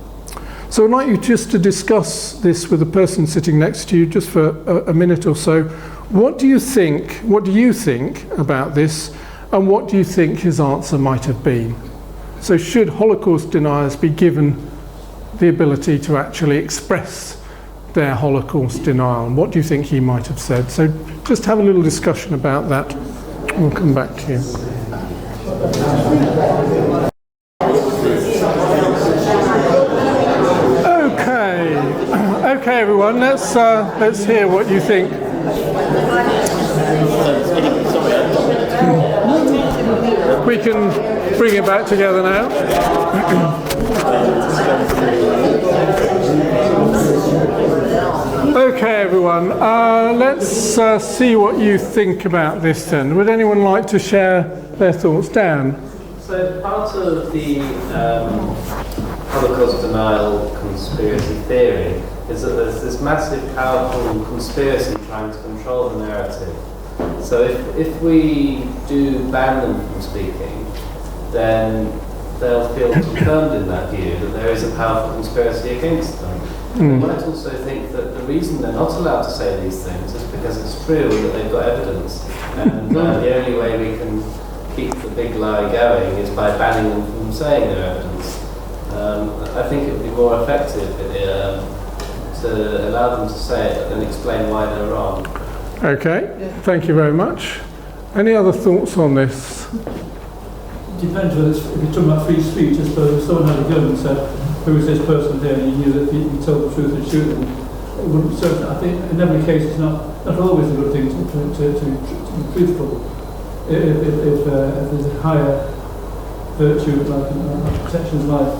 So I'd like you just to discuss this with the person sitting next to you just for a minute or so. What do you think about this, and what do you think his answer might have been? So should Holocaust deniers be given the ability to actually express their Holocaust denial? And what do you think he might have said? So just have a little discussion about that. We'll come back to you. Okay, everyone. Let's hear what you think. We can bring it back together now. Okay, everyone, let's see what you think about this then. Would anyone like to share their thoughts? Dan? So part of the Holocaust denial conspiracy theory is that there's this massive, powerful conspiracy trying to control the narrative. So if we do ban them from speaking, then they'll feel confirmed in that view that there is a powerful conspiracy against them. They might also think that the reason they're not allowed to say these things is because it's true and that they've got evidence. And the only way we can keep the big lie going is by banning them from saying their evidence. I think it would be more effective to allow them to say it and explain why they're wrong. Okay, thank you very much. Any other thoughts on this? Depends whether if you're talking about free speech. I suppose if someone had a gun and said, "Who is this person here?" and you knew that if you told the truth and shoot them, it wouldn't. So I think in every case it's not always a good thing to be truthful. If there's a higher virtue like protection of life.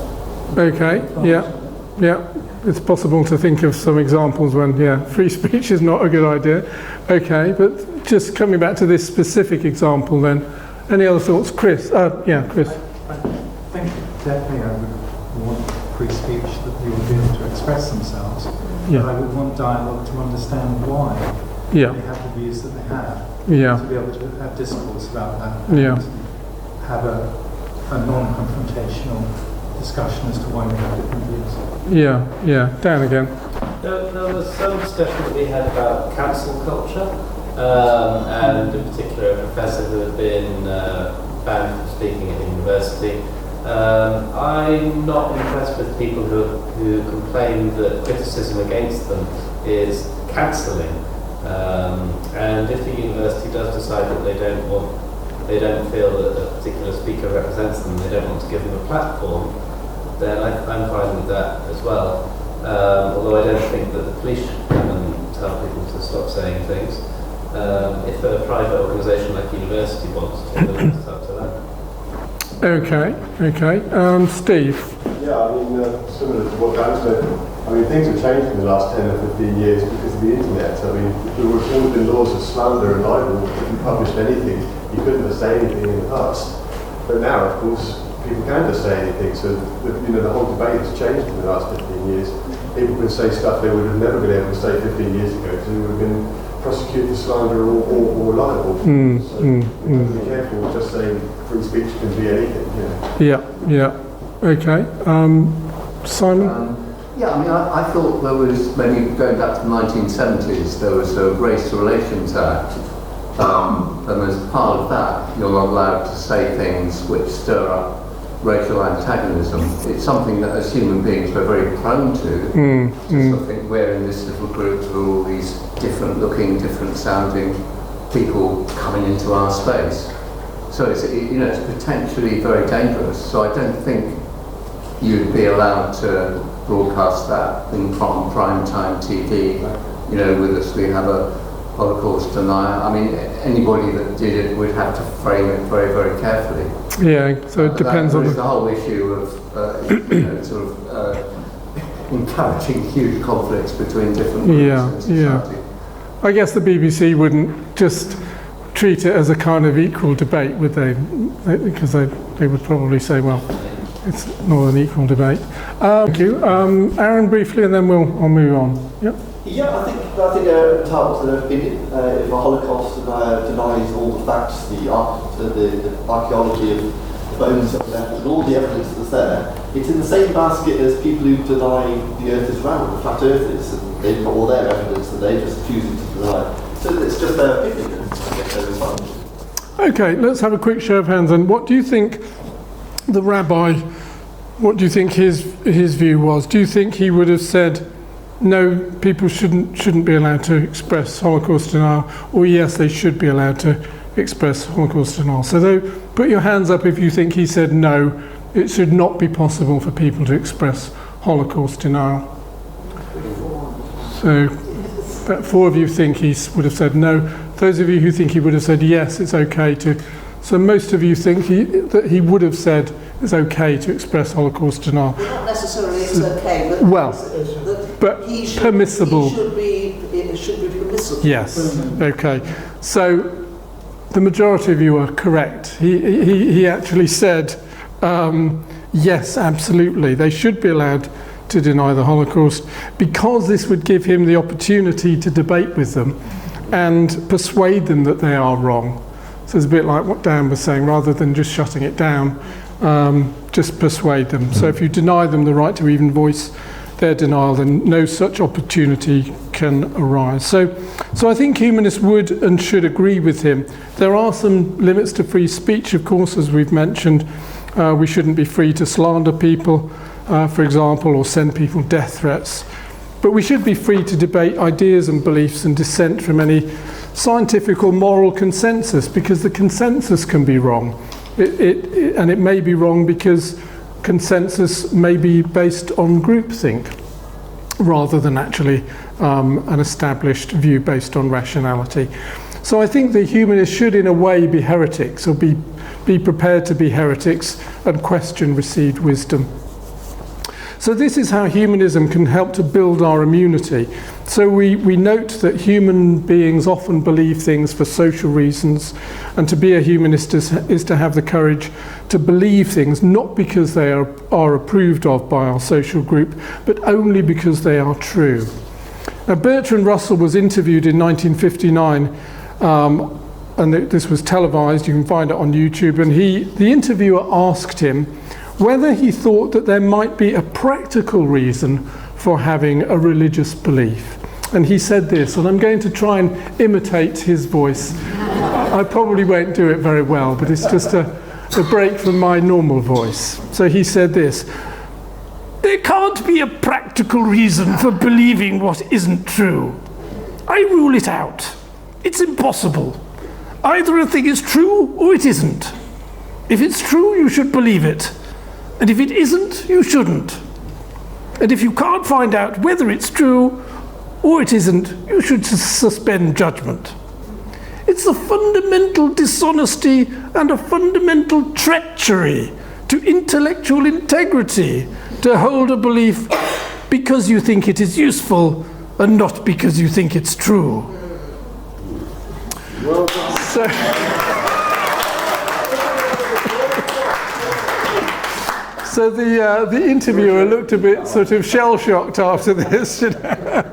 Okay. Yeah. It's possible to think of some examples when free speech is not a good idea. Okay, but just coming back to this specific example then. Any other thoughts? Chris? Chris. I think definitely I would want free speech that they would be able to express themselves. Yeah. But I would want dialogue to understand why they have the views that they have. Yeah. To be able to have discourse about that. Yeah. And have a non-confrontational discussion as to why we have different views. Yeah. Dan again. There was some discussion that we had about cancel culture, and in particular a professor who had been banned from speaking at university. I'm not impressed with people who complain that criticism against them is cancelling. And if the university does decide that they don't feel that a particular speaker represents them, they don't want to give them a platform, then I'm fine with that as well. Although I don't think that the police should come and tell people to stop saying things. If a private organisation like university wants to, then it's up to them. Okay. Steve? Yeah, I mean, similar to what Dan said, I mean, things have changed in the last 10 or 15 years because of the internet. I mean, there were all the laws of slander and libel. If you published anything, you couldn't have said anything in the past. But now, of course, people can just say anything. So, the whole debate has changed in the last 15 years. People can say stuff they would have never been able to say 15 years ago because they would have been prosecuted for slander or libel. So, be careful just saying free speech can be anything. Yeah. Okay. Simon? I mean, I thought there was, maybe going back to the 1970s, there was a Race Relations Act, and as part of that, you're not allowed to say things which stir up racial antagonism. It's something that as human beings we're very prone to. I think we're in this little group of all these different looking, different sounding people coming into our space. So it's potentially very dangerous. So I don't think you'd be allowed to broadcast that on prime time TV. With us we have a Holocaust denier. I mean, anybody that did it would have to frame it very, very carefully. Yeah, so it depends on the whole issue of encouraging huge conflicts between different groups in society. I guess the BBC wouldn't just treat it as a kind of equal debate, would they? Because they would probably say, well, it's not an equal debate. Thank you. Aaron, briefly, and then I'll move on. Yep. Yeah, I think Aaron Talbot's an opinion. If a Holocaust denies all the facts, the archaeology of the bones up there, and all the evidence that's there, it's in the same basket as people who deny the Earth is round, the flat Earthers, and they've got all their evidence and they're just choosing to deny. So it's just their opinion, and I guess they're responsible. Okay, let's have a quick show of hands. And what do you think the rabbi? What do you think his view was? Do you think he would have said, no, people shouldn't be allowed to express Holocaust denial, or yes, they should be allowed to express Holocaust denial? So put your hands up if you think he said no, it should not be possible for people to express Holocaust denial. So about 4 of you think he would have said no. Those of you who think he would have said yes, it's okay to. So most of you think that he would have said it's okay to express Holocaust denial. Well, not necessarily it's okay, but he should, permissible. It should be permissible. Yes. Okay. So the majority of you are correct. He actually said yes, absolutely. They should be allowed to deny the Holocaust because this would give him the opportunity to debate with them and persuade them that they are wrong. So it's a bit like what Dan was saying, rather than just shutting it down, just persuade them. So if you deny them the right to even voice their denial, then no such opportunity can arise. So I think humanists would and should agree with him. There are some limits to free speech, of course, as we've mentioned. We shouldn't be free to slander people, for example, or send people death threats. But we should be free to debate ideas and beliefs and dissent from any scientific or moral consensus, because the consensus can be wrong. And it may be wrong because consensus may be based on groupthink rather than actually an established view based on rationality. So I think the humanists should in a way be heretics, or be prepared to be heretics and question received wisdom. So this is how humanism can help to build our immunity. So we note that human beings often believe things for social reasons, and to be a humanist is to have the courage to believe things not because they are approved of by our social group, but only because they are true. Now, Bertrand Russell was interviewed in 1959 and this was televised, you can find it on YouTube, and the interviewer asked him whether he thought that there might be a practical reason for having a religious belief. And he said this, and I'm going to try and imitate his voice. I probably won't do it very well, but it's just a break from my normal voice. So he said this: "There can't be a practical reason for believing what isn't true. I rule it out. It's impossible. Either a thing is true or it isn't. If it's true, you should believe it. And if it isn't, you shouldn't. And if you can't find out whether it's true or it isn't, you should suspend judgment. It's a fundamental dishonesty and a fundamental treachery to intellectual integrity to hold a belief because you think it is useful and not because you think it's true." Well done. So the interviewer looked a bit sort of shell-shocked after this. You know?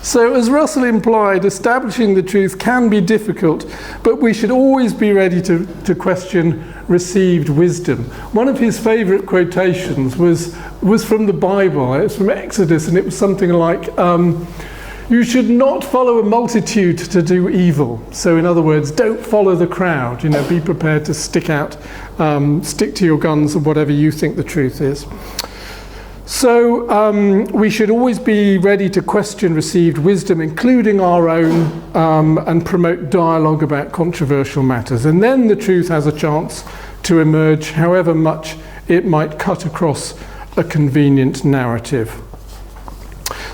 So as Russell implied, establishing the truth can be difficult, but we should always be ready to question received wisdom. One of his favourite quotations was from the Bible. It was from Exodus, and it was something like, "You should not follow a multitude to do evil." So in other words, don't follow the crowd. You know, be prepared to stick to your guns and whatever you think the truth is. So we should always be ready to question received wisdom, including our own, and promote dialogue about controversial matters. And then the truth has a chance to emerge, however much it might cut across a convenient narrative.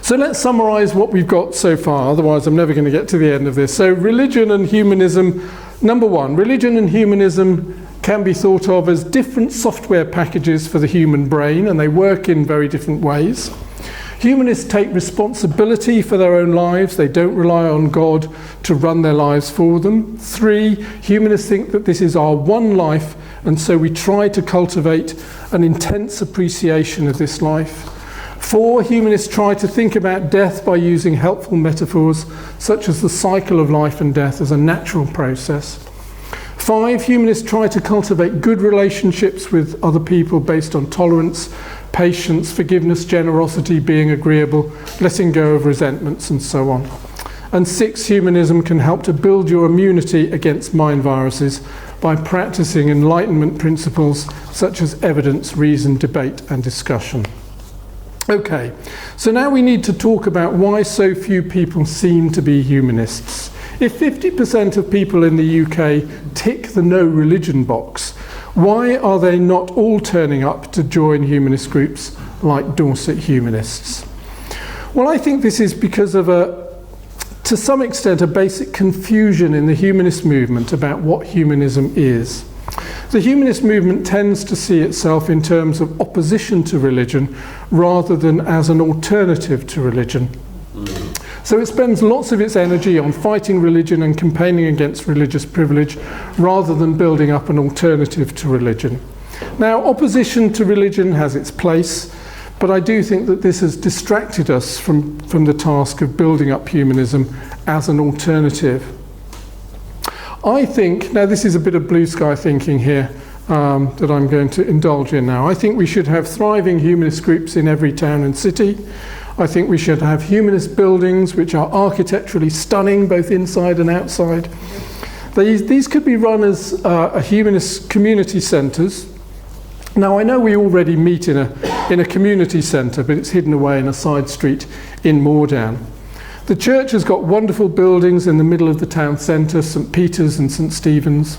So let's summarise what we've got so far, otherwise I'm never going to get to the end of this. So religion and humanism. Number one, religion and humanism can be thought of as different software packages for the human brain, and they work in very different ways. Humanists take responsibility for their own lives. They don't rely on God to run their lives for them. 3, humanists think that this is our one life, and so we try to cultivate an intense appreciation of this life. 4, humanists try to think about death by using helpful metaphors, such as the cycle of life and death as a natural process. 5, humanists try to cultivate good relationships with other people based on tolerance, patience, forgiveness, generosity, being agreeable, letting go of resentments, and so on. And 6, humanism can help to build your immunity against mind viruses by practicing enlightenment principles such as evidence, reason, debate, and discussion. Okay, so now we need to talk about why so few people seem to be humanists. If 50% of people in the UK tick the no religion box, why are they not all turning up to join humanist groups like Dorset Humanists? Well, I think this is because of to some extent, a basic confusion in the humanist movement about what humanism is. The humanist movement tends to see itself in terms of opposition to religion rather than as an alternative to religion. So it spends lots of its energy on fighting religion and campaigning against religious privilege rather than building up an alternative to religion. Now, opposition to religion has its place, but I do think that this has distracted us from the task of building up humanism as an alternative. I think, now this is a bit of blue sky thinking here that I'm going to indulge in now. I think we should have thriving humanist groups in every town and city. I think we should have humanist buildings which are architecturally stunning, both inside and outside. These could be run as humanist community centres. Now, I know we already meet in a community centre, but it's hidden away in a side street in Moordown. The church has got wonderful buildings in the middle of the town centre, St Peter's and St Stephen's.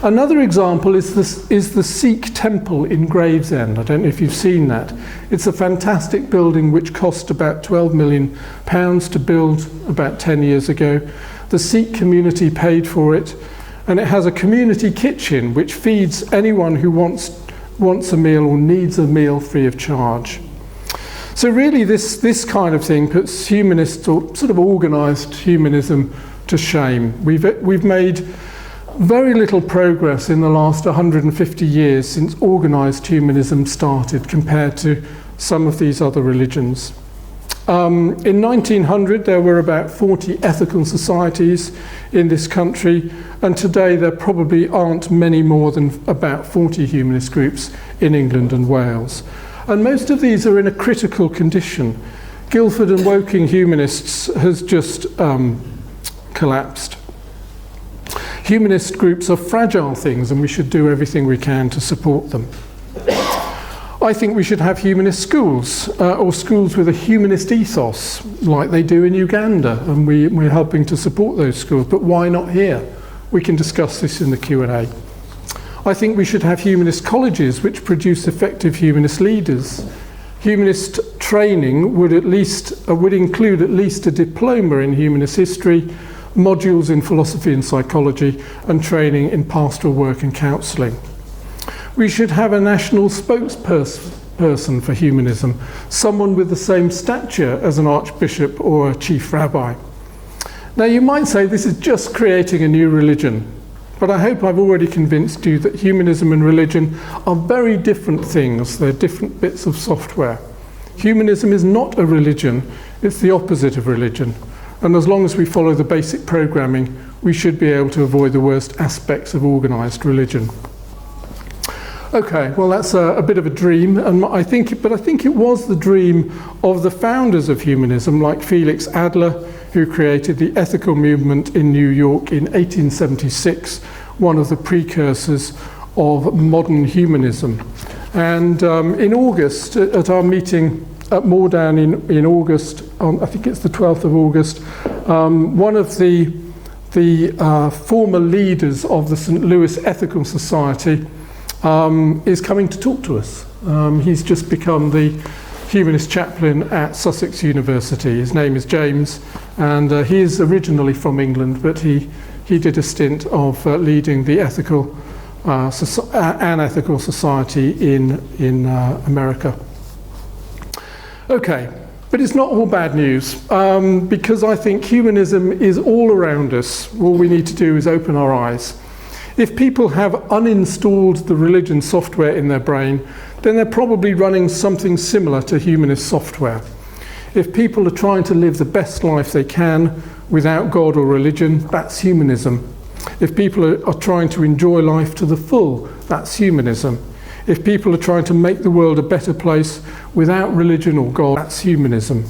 Another example is the Sikh temple in Gravesend. I don't know if you've seen that. It's a fantastic building which cost about £12 million to build about 10 years ago. The Sikh community paid for it, and it has a community kitchen which feeds anyone who wants a meal or needs a meal free of charge. So really this kind of thing puts humanists, or sort of organised humanism, to shame. We've made very little progress in the last 150 years since organised humanism started compared to some of these other religions. In 1900 there were about 40 ethical societies in this country, and today there probably aren't many more than about 40 humanist groups in England and Wales. And most of these are in a critical condition. Guildford and Woking Humanists has just collapsed. Humanist groups are fragile things, and we should do everything we can to support them. I think we should have humanist schools, or schools with a humanist ethos, like they do in Uganda, and we're helping to support those schools, but why not here? We can discuss this in the Q&A. I think we should have humanist colleges which produce effective humanist leaders. Humanist training would include at least a diploma in humanist history, modules in philosophy and psychology, and training in pastoral work and counselling. We should have a national spokesperson for humanism, someone with the same stature as an archbishop or a chief rabbi. Now you might say this is just creating a new religion, but I hope I've already convinced you that humanism and religion are very different things. They're different bits of software. Humanism is not a religion, it's the opposite of religion. And as long as we follow the basic programming, we should be able to avoid the worst aspects of organised religion. Okay, well that's a bit of a dream, and I think it was the dream of the founders of humanism, like Felix Adler, who created the ethical movement in New York in 1876, one of the precursors of modern humanism. And in August, at our meeting at Moordown in August, I think it's the 12th of August, one of the former leaders of the St. Louis Ethical Society is coming to talk to us. He's just become the humanist chaplain at Sussex University. His name is James, and he is originally from England, but he did a stint of leading the ethical society in America. Okay, but it's not all bad news, because I think humanism is all around us. All we need to do is open our eyes. If people have uninstalled the religion software in their brain, then they're probably running something similar to humanist software. If people are trying to live the best life they can without God or religion, that's humanism. If people are trying to enjoy life to the full, that's humanism. If people are trying to make the world a better place without religion or God, that's humanism.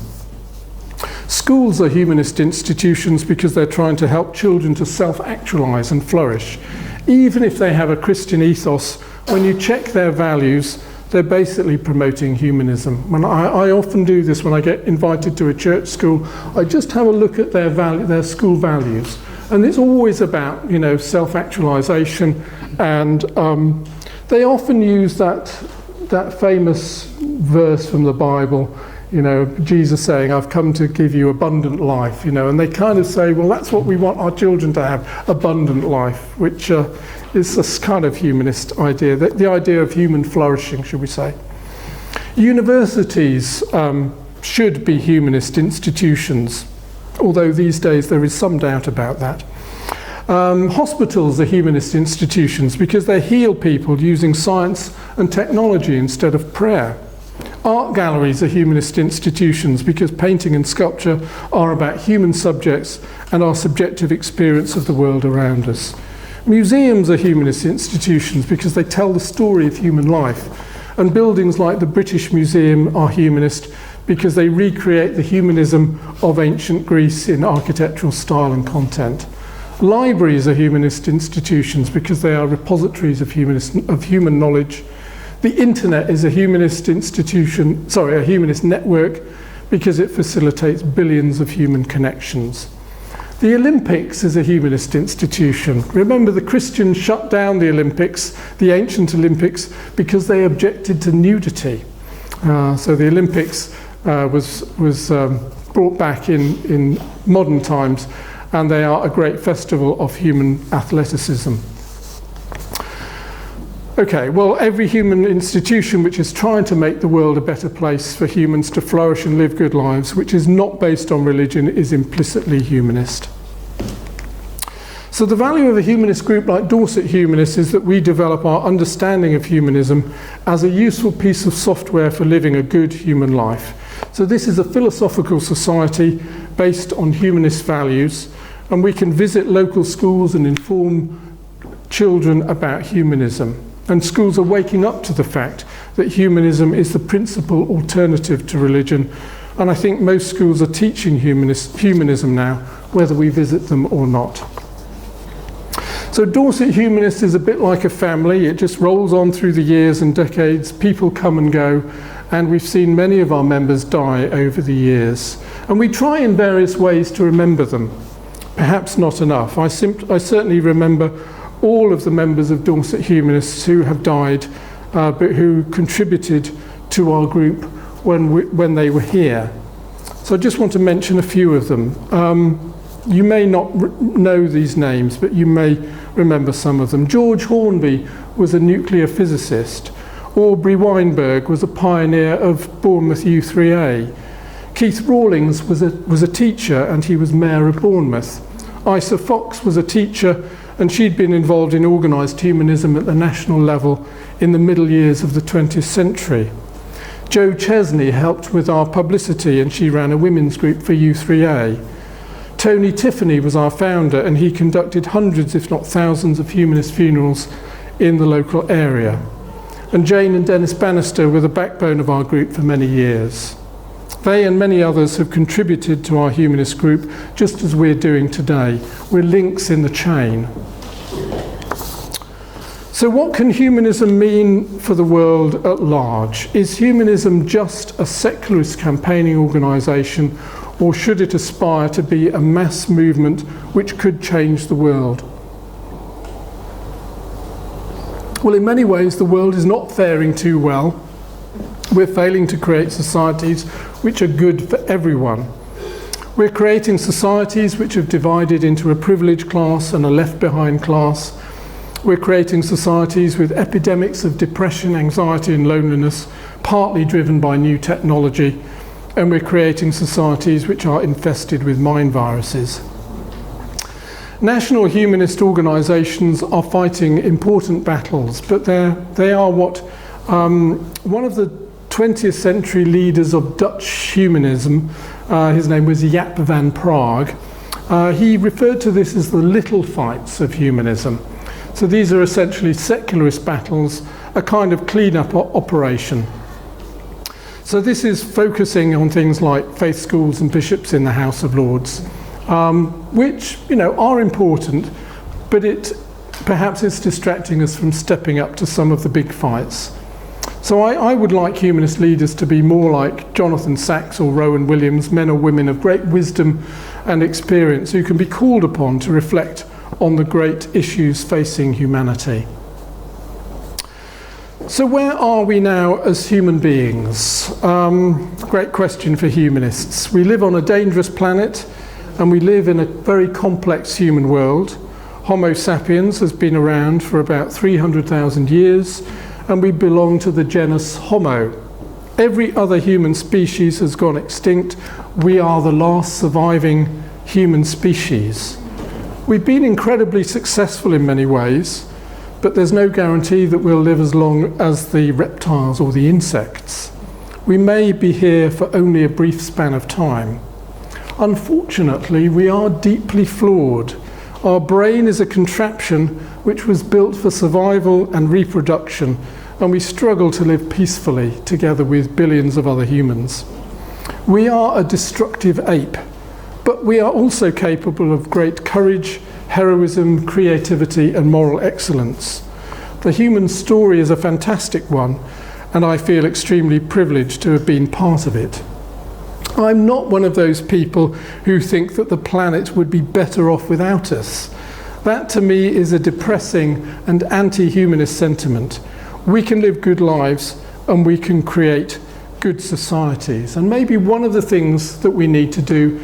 Schools are humanist institutions because they're trying to help children to self-actualize and flourish. Even if they have a Christian ethos, when you check their values, they're basically promoting humanism. When I often do this when I get invited to a church school. I just have a look at their school values, and it's always about, self-actualization, and they often use that famous verse from the Bible, Jesus saying, "I've come to give you abundant life," and they kind of say, well, that's what we want our children to have, abundant life, which is this kind of humanist idea, the idea of human flourishing, should we say. Universities should be humanist institutions, although these days there is some doubt about that. Hospitals are humanist institutions because they heal people using science and technology instead of prayer. Art galleries are humanist institutions because painting and sculpture are about human subjects and our subjective experience of the world around us. Museums are humanist institutions because they tell the story of human life, and buildings like the British Museum are humanist because they recreate the humanism of ancient Greece in architectural style and content. Libraries are humanist institutions because they are repositories of human knowledge. The internet is a humanist a humanist network because it facilitates billions of human connections. The Olympics is a humanist institution. Remember, the Christians shut down the Olympics, the ancient Olympics, because they objected to nudity. So the Olympics was brought back in modern times, and they are a great festival of human athleticism. Okay, well, every human institution which is trying to make the world a better place for humans to flourish and live good lives, which is not based on religion, is implicitly humanist. So the value of a humanist group like Dorset Humanists is that we develop our understanding of humanism as a useful piece of software for living a good human life. So this is a philosophical society based on humanist values, and we can visit local schools and inform children about humanism. And schools are waking up to the fact that humanism is the principal alternative to religion. And I think most schools are teaching humanism now, whether we visit them or not. So Dorset Humanists is a bit like a family. It just rolls on through the years and decades. People come and go, and we've seen many of our members die over the years. And we try in various ways to remember them. Perhaps not enough. I certainly remember all of the members of Dorset Humanists who have died, but who contributed to our group when they were here. So I just want to mention a few of them. You may not know these names, but you may remember some of them. George Hornby was a nuclear physicist. Aubrey Weinberg was a pioneer of Bournemouth U3A. Keith Rawlings was a teacher, and he was mayor of Bournemouth. Isa Fox was a teacher, and she'd been involved in organised humanism at the national level in the middle years of the 20th century. Jo Chesney helped with our publicity, and she ran a women's group for U3A. Tony Tiffany was our founder, and he conducted hundreds, if not thousands, of humanist funerals in the local area. And Jane and Dennis Bannister were the backbone of our group for many years. They and many others have contributed to our humanist group, just as we're doing today. We're links in the chain. So what can humanism mean for the world at large? Is humanism just a secularist campaigning organisation, or should it aspire to be a mass movement which could change the world? Well, in many ways, the world is not faring too well. We're failing to create societies which are good for everyone. We're creating societies which have divided into a privileged class and a left-behind class. We're creating societies with epidemics of depression, anxiety and loneliness, partly driven by new technology. And we're creating societies which are infested with mind viruses. National humanist organisations are fighting important battles, but they are what one of the 20th century leaders of Dutch humanism, his name was Jaap van Praag, he referred to this as the little fights of humanism. So these are essentially secularist battles, a kind of clean-up operation. So this is focusing on things like faith schools and bishops in the House of Lords, which, are important, but perhaps it's distracting us from stepping up to some of the big fights. So I would like humanist leaders to be more like Jonathan Sacks or Rowan Williams, men or women of great wisdom and experience who can be called upon to reflect on the great issues facing humanity. So where are we now as human beings? Great question for humanists. We live on a dangerous planet, and we live in a very complex human world. Homo sapiens has been around for about 300,000 years, and we belong to the genus Homo. Every other human species has gone extinct. We are the last surviving human species. We've been incredibly successful in many ways, but there's no guarantee that we'll live as long as the reptiles or the insects. We may be here for only a brief span of time. Unfortunately, we are deeply flawed. Our brain is a contraption which was built for survival and reproduction, and we struggle to live peacefully together with billions of other humans. We are a destructive ape, but we are also capable of great courage, heroism, creativity and moral excellence. The human story is a fantastic one, and I feel extremely privileged to have been part of it. I'm not one of those people who think that the planet would be better off without us. That to me is a depressing and anti-humanist sentiment. We can live good lives and we can create good societies. And maybe one of the things that we need to do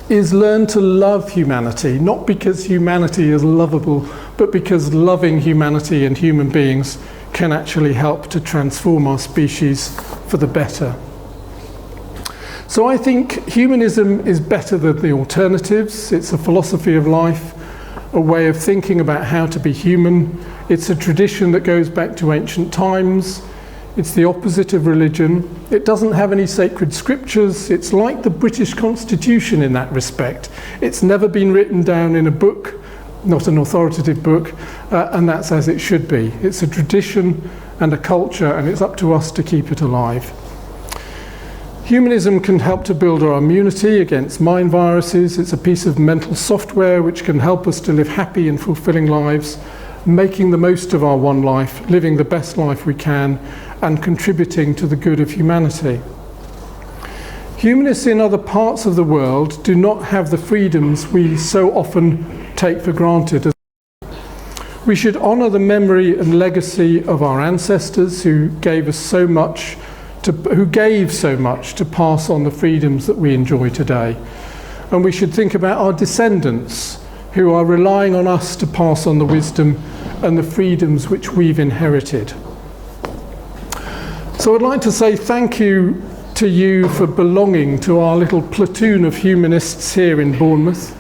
is learn to love humanity, not because humanity is lovable, but because loving humanity and human beings can actually help to transform our species for the better. So I think humanism is better than the alternatives. It's a philosophy of life. a way of thinking about how to be human. It's a tradition that goes back to ancient times. It's the opposite of religion. It doesn't have any sacred scriptures. It's like the British Constitution in that respect. It's never been written down in a book, not an authoritative book, and that's as it should be. It's a tradition and a culture, and it's up to us to keep it alive. Humanism can help to build our immunity against mind viruses. It's a piece of mental software which can help us to live happy and fulfilling lives, making the most of our one life, living the best life we can, and contributing to the good of humanity. Humanists in other parts of the world do not have the freedoms we so often take for granted. We should honour the memory and legacy of our ancestors who gave so much to pass on the freedoms that we enjoy today. And we should think about our descendants who are relying on us to pass on the wisdom and the freedoms which we've inherited. So I'd like to say thank you to you for belonging to our little platoon of humanists here in Bournemouth.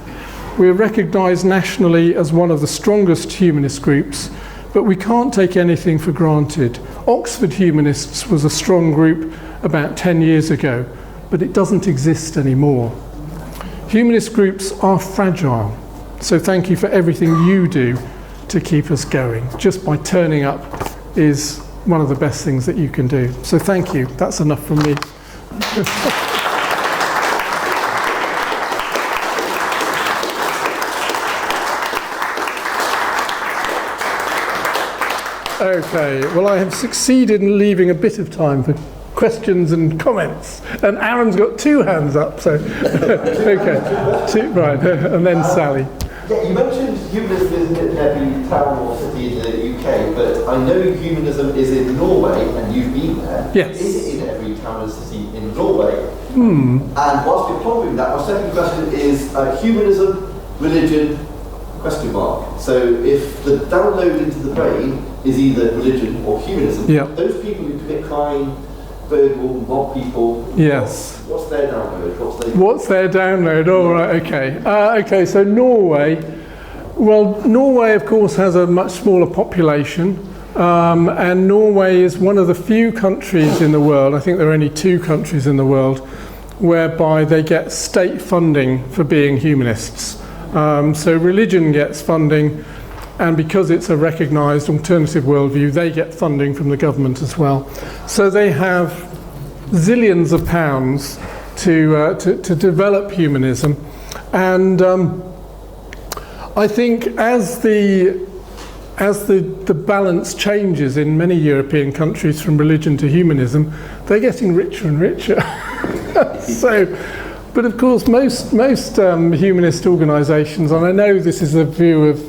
We're recognised nationally as one of the strongest humanist groups, but we can't take anything for granted. Oxford Humanists was a strong group about 10 years ago, but it doesn't exist anymore. Humanist groups are fragile, so thank you for everything you do to keep us going. Just by turning up is one of the best things that you can do. So thank you. That's enough from me. Okay, well, I have succeeded in leaving a bit of time for questions and comments. And Aaron's got 2 hands up, so okay. 2, right, and then Sally. Yeah, you mentioned humanism isn't in every town or city in the UK, but I know humanism is in Norway, and you've been there. Yes. Is it in every town and city in Norway? And whilst we're pondering that, my second question is humanism, religion, question mark. So if the download into the brain is either religion or humanism, those people who commit crime, burgle, mob people, yes. What's their download? What's their download? All right, okay. Okay, so Norway. Well, Norway, of course, has a much smaller population, and Norway is one of the few countries in the world, I think there are only 2 countries in the world, whereby they get state funding for being humanists. So religion gets funding, and because it's a recognised alternative worldview, they get funding from the government as well. So they have zillions of pounds to develop humanism, and I think as the balance changes in many European countries from religion to humanism, they're getting richer and richer. So, but of course, most humanist organisations, and I know this is the view of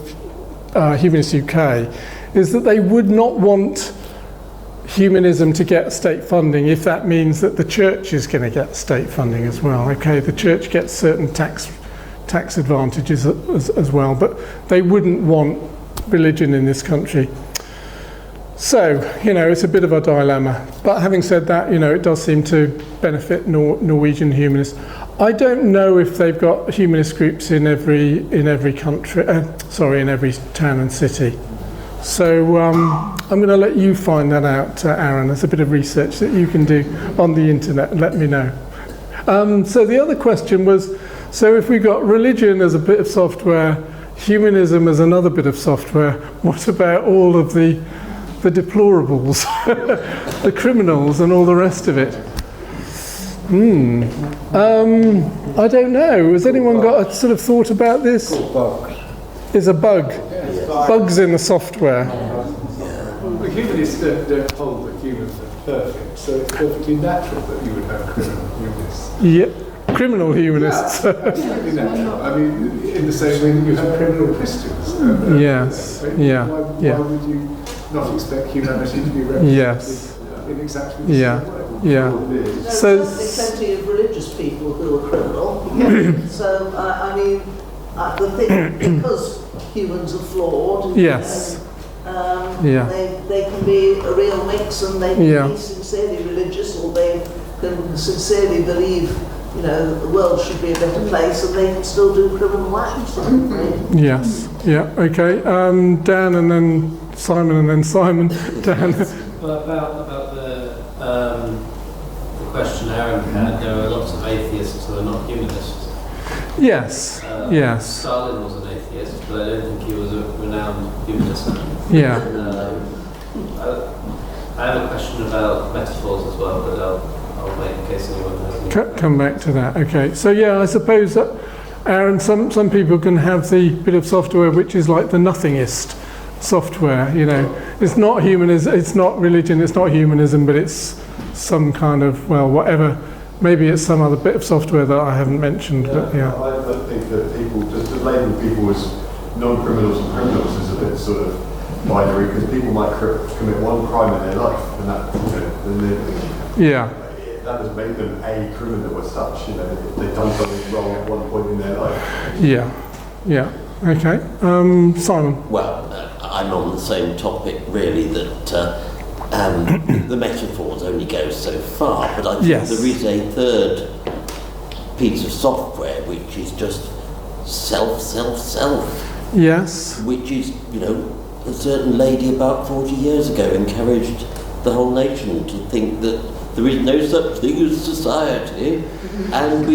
Humanists UK, is that they would not want humanism to get state funding if that means that the church is going to get state funding as well. Okay, the church gets certain tax advantages as well, but they wouldn't want religion in this country. So, it's a bit of a dilemma. But having said that, it does seem to benefit Norwegian humanists. I don't know if they've got humanist groups in every country, in every town and city. So I'm going to let you find that out, Aaron. There's a bit of research that you can do on the internet and let me know. So the other question was, so if we got religion as a bit of software, humanism as another bit of software, what about all of the deplorables, the criminals and all the rest of it? I don't know. Has anyone got a sort of thought about this? Bugs. Is a bug. Bugs in the software. The humanists don't hold that humans are perfect, so it's perfectly natural that you would have criminal humanists. Yep, criminal humanists. Yeah, absolutely natural. I mean, in the same way that you have criminal Christians. Yes, Why would you not expect humanity to be represented in exactly the same way? There's certainly plenty of religious people who are criminal. So, the thing, because humans are flawed, they can be a real mix, and they can be sincerely religious, or they can sincerely believe, the world should be a better place, and they can still do criminal acts. Yes. Yeah, okay. Dan and then Simon and then Simon. Dan. Well, about the question Aaron had, there are lots of atheists who are not humanists. Yes, yes. Stalin was an atheist, but I don't think he was a renowned humanist. Yeah. I have a question about metaphors as well, but I'll wait in case anyone has any. Come back to that. Okay. So yeah, I suppose that, Aaron, some people can have the bit of software which is like the nothingist software. You know, it's not humanism, it's not religion, it's not humanism, but it's some kind of, well, whatever. Maybe it's some other bit of software that I haven't mentioned. Yeah, but yeah. I think that people, just to label people as non-criminals and criminals is a bit sort of binary, because people might commit one crime in their life, and that, that doesn't make them a criminal as such. You know, if they've done something wrong at one point in their life. Yeah, yeah. Okay, Simon. Well, I'm on the same topic really, that the metaphors only go so far, but I think there is a third piece of software which is just self. Yes. Which is, you know, a certain lady about 40 years ago encouraged the whole nation to think that there is no such thing as society, and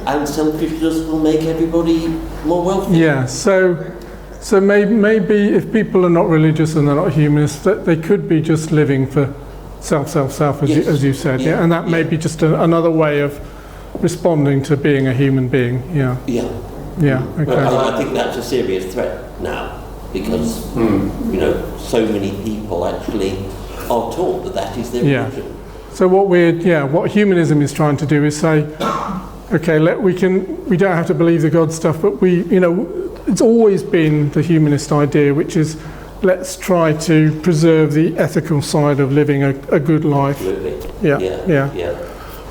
and selfishness will make everybody more wealthy. Yeah. So maybe if people are not religious and they're not humanists, that they could be just living for self, as you said. Yeah. And that may be just another way of responding to being a human being. Yeah. Yeah. Yeah. Okay. Well, I think that's a serious threat now, because you know, so many people actually are taught that is their religion. So what humanism is trying to do is say, okay, we don't have to believe the God stuff, but it's always been the humanist idea, which is let's try to preserve the ethical side of living a good life. Absolutely. Yeah.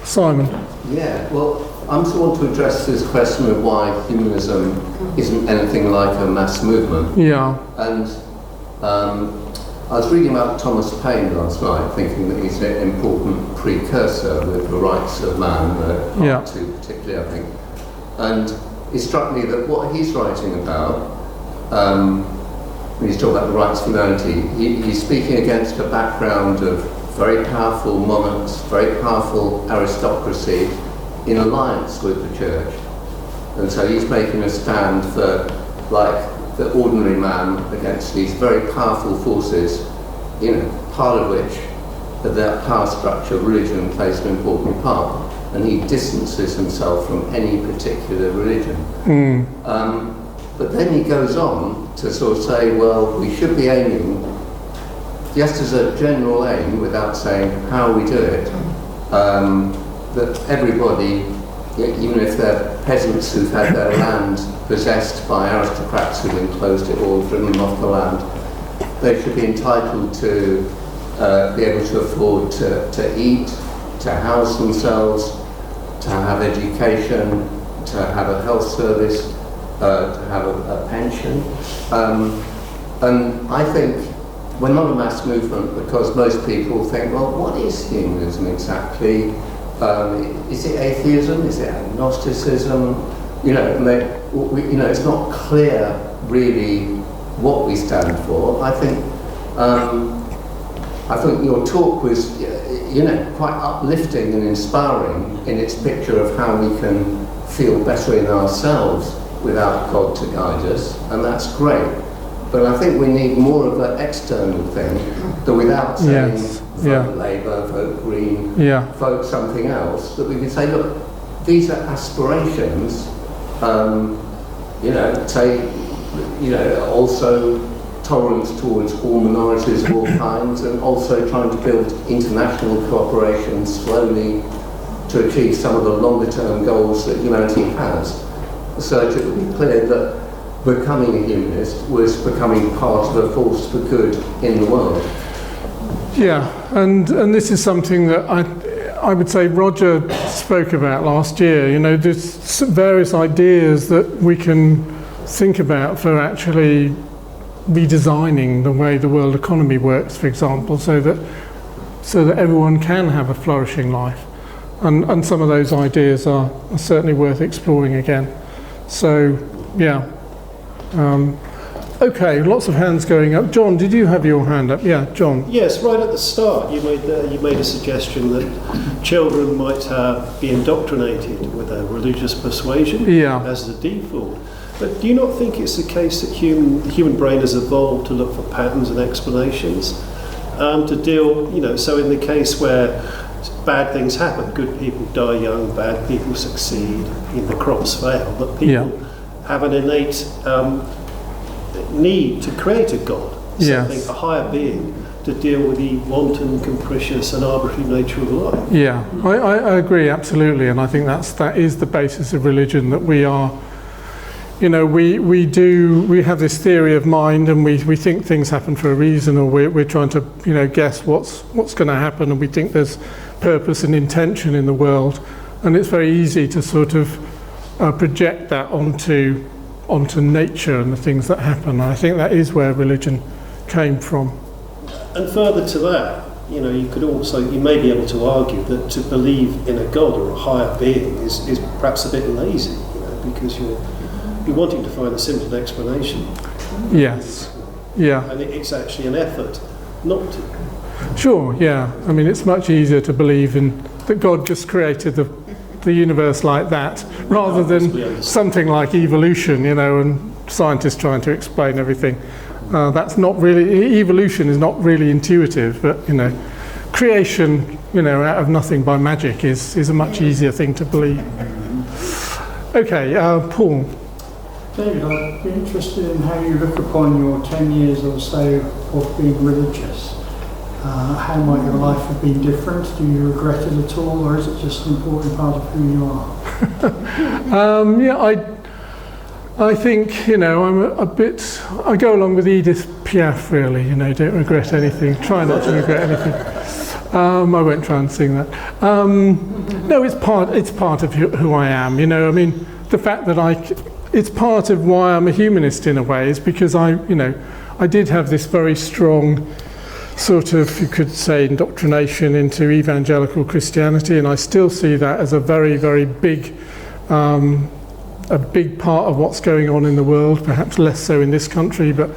Simon. Yeah. Well, I also want to address this question of why humanism isn't anything like a mass movement. Yeah. And I was reading about Thomas Paine last night, thinking that he's an important precursor with the rights of man, part 2 particularly, I think. And it struck me that what he's writing about, when he's talking about the rights of humanity, he's speaking against a background of very powerful monarchs, very powerful aristocracy in alliance with the church. And so he's making a stand for, like, the ordinary man against these very powerful forces, part of which, that power structure, religion plays an important part. And he distances himself from any particular religion. But then he goes on to sort of say, well, we should be aiming, just as a general aim, without saying how we do it, that everybody, even if they're peasants who've had their land possessed by aristocrats who've enclosed it or driven them off the land, they should be entitled to be able to afford to eat, to house themselves, to have education, to have a health service, to have a pension. And I think we're not a mass movement because most people think, well, what is humanism exactly? Is it atheism? Is it agnosticism? It's not clear really what we stand for. I think your talk was, quite uplifting and inspiring in its picture of how we can feel better in ourselves without God to guide us, and that's great. But I think we need more of that external thing, that without saying vote Labour, vote Green, vote something else, that we can say, look, these are aspirations, also tolerance towards all minorities of all kinds, and also trying to build international cooperation slowly to achieve some of the longer term goals that humanity has. So it would be clear that becoming a humanist was becoming part of a force for good in the world. Yeah, and this is something that I would say Roger spoke about last year. There's various ideas that we can think about for actually redesigning the way the world economy works, for example, so that everyone can have a flourishing life. And some of those ideas are certainly worth exploring again. So, yeah. Okay, lots of hands going up. John, did you have your hand up? Yeah, John. Yes, right at the start you made a suggestion that children might be indoctrinated with a religious persuasion as the default. But do you not think it's the case that the human brain has evolved to look for patterns and explanations to deal, so in the case where bad things happen, good people die young, bad people succeed, the crops fail, that people have an innate need to create a God, something, a higher being, to deal with the wanton, capricious and arbitrary nature of life. Yeah, I agree absolutely, and I think that is the basis of religion, that we are, we have this theory of mind, and we think things happen for a reason, or we're trying to guess what's going to happen, and we think there's purpose and intention in the world, and it's very easy to sort of project that onto nature and the things that happen. And I think that is where religion came from. And further to that, you may be able to argue that to believe in a God or a higher being is perhaps a bit lazy, because you're wanting to find a simple explanation. Yes. Yeah. And it's actually an effort not to. Sure, yeah. I mean, it's much easier to believe in that God just created the universe like that, rather than something like evolution, and scientists trying to explain everything. That's not really, evolution is not really intuitive, but creation, out of nothing by magic is a much easier thing to believe. Okay, Paul. David, I'd be interested in how you look upon your 10 years or so of being religious. How might your life have been different? Do you regret it at all, or is it just an important part of who you are? I think, I'm a bit, I go along with Edith Piaf really, don't regret anything, try not to regret anything. I won't try and sing that. No, it's part of who I am, I mean, the fact that it's part of why I'm a humanist in a way is because I did have this very strong sort of, you could say, indoctrination into evangelical Christianity, and I still see that as a very, very big part of what's going on in the world, perhaps less so in this country, but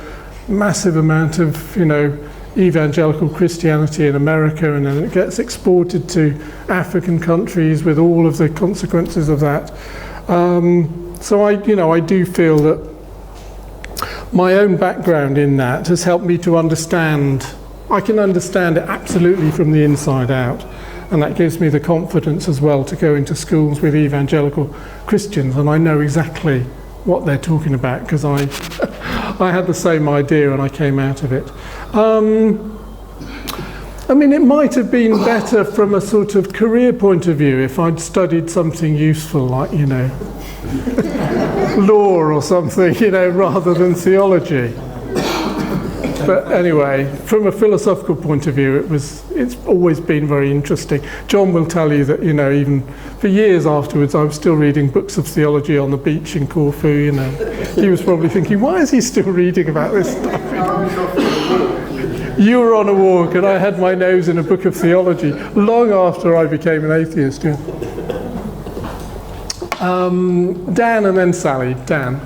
massive amount of, evangelical Christianity in America, and then it gets exported to African countries with all of the consequences of that. So I do feel that my own background in that has helped me to understand. I can understand it absolutely from the inside out, and that gives me the confidence as well to go into schools with evangelical Christians, and I know exactly what they're talking about because I had the same idea and I came out of it. I mean, it might have been better from a sort of career point of view if I'd studied something useful like, law or something, rather than theology. But anyway, from a philosophical point of view, it's always been very interesting. John will tell you that, even for years afterwards, I was still reading books of theology on the beach in Corfu, He was probably thinking, why is he still reading about this stuff? You were on a walk and I had my nose in a book of theology long after I became an atheist. Yeah. Dan and then Sally. Dan.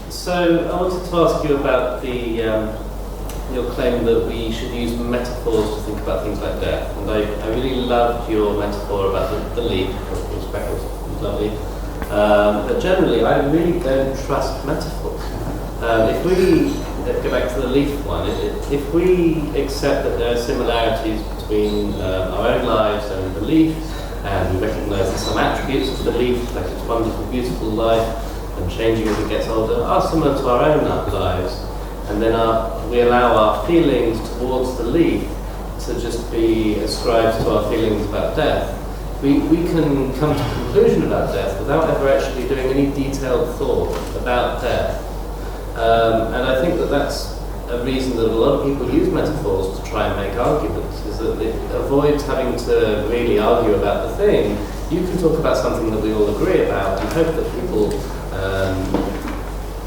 So I wanted to ask you about your claim that we should use metaphors to think about things like death. And I really loved your metaphor about the leaf, which was lovely. But generally, I really don't trust metaphors. If we go back to the leaf one, if we accept that there are similarities between our own lives and the leaf, and we recognise that some attributes of the leaf, like its wonderful, beautiful life, and changing as it gets older, are similar to our own lives, and then we allow our feelings towards the leaf to just be ascribed to our feelings about death, we can come to a conclusion about death without ever actually doing any detailed thought about death. And I think that that's a reason that a lot of people use metaphors to try and make arguments, is that it avoids having to really argue about the thing. You can talk about something that we all agree about and hope that people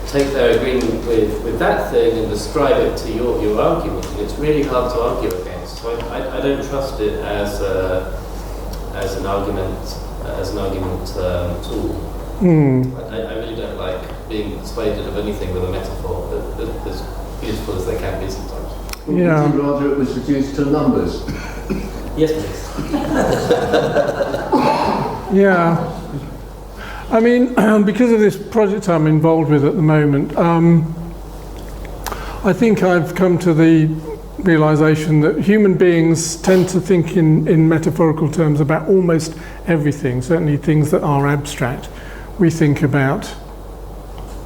take their agreement with that thing and ascribe it to your argument, and it's really hard to argue against. So I don't trust it as an argument tool. I really don't like being persuaded of anything with a metaphor, as beautiful as they can be sometimes. Yeah. Would you rather it was reduced to numbers? Yes, please. Yeah. I mean, because of this project I'm involved with at the moment, I think I've come to the realization that human beings tend to think in metaphorical terms about almost everything, certainly things that are abstract. We think about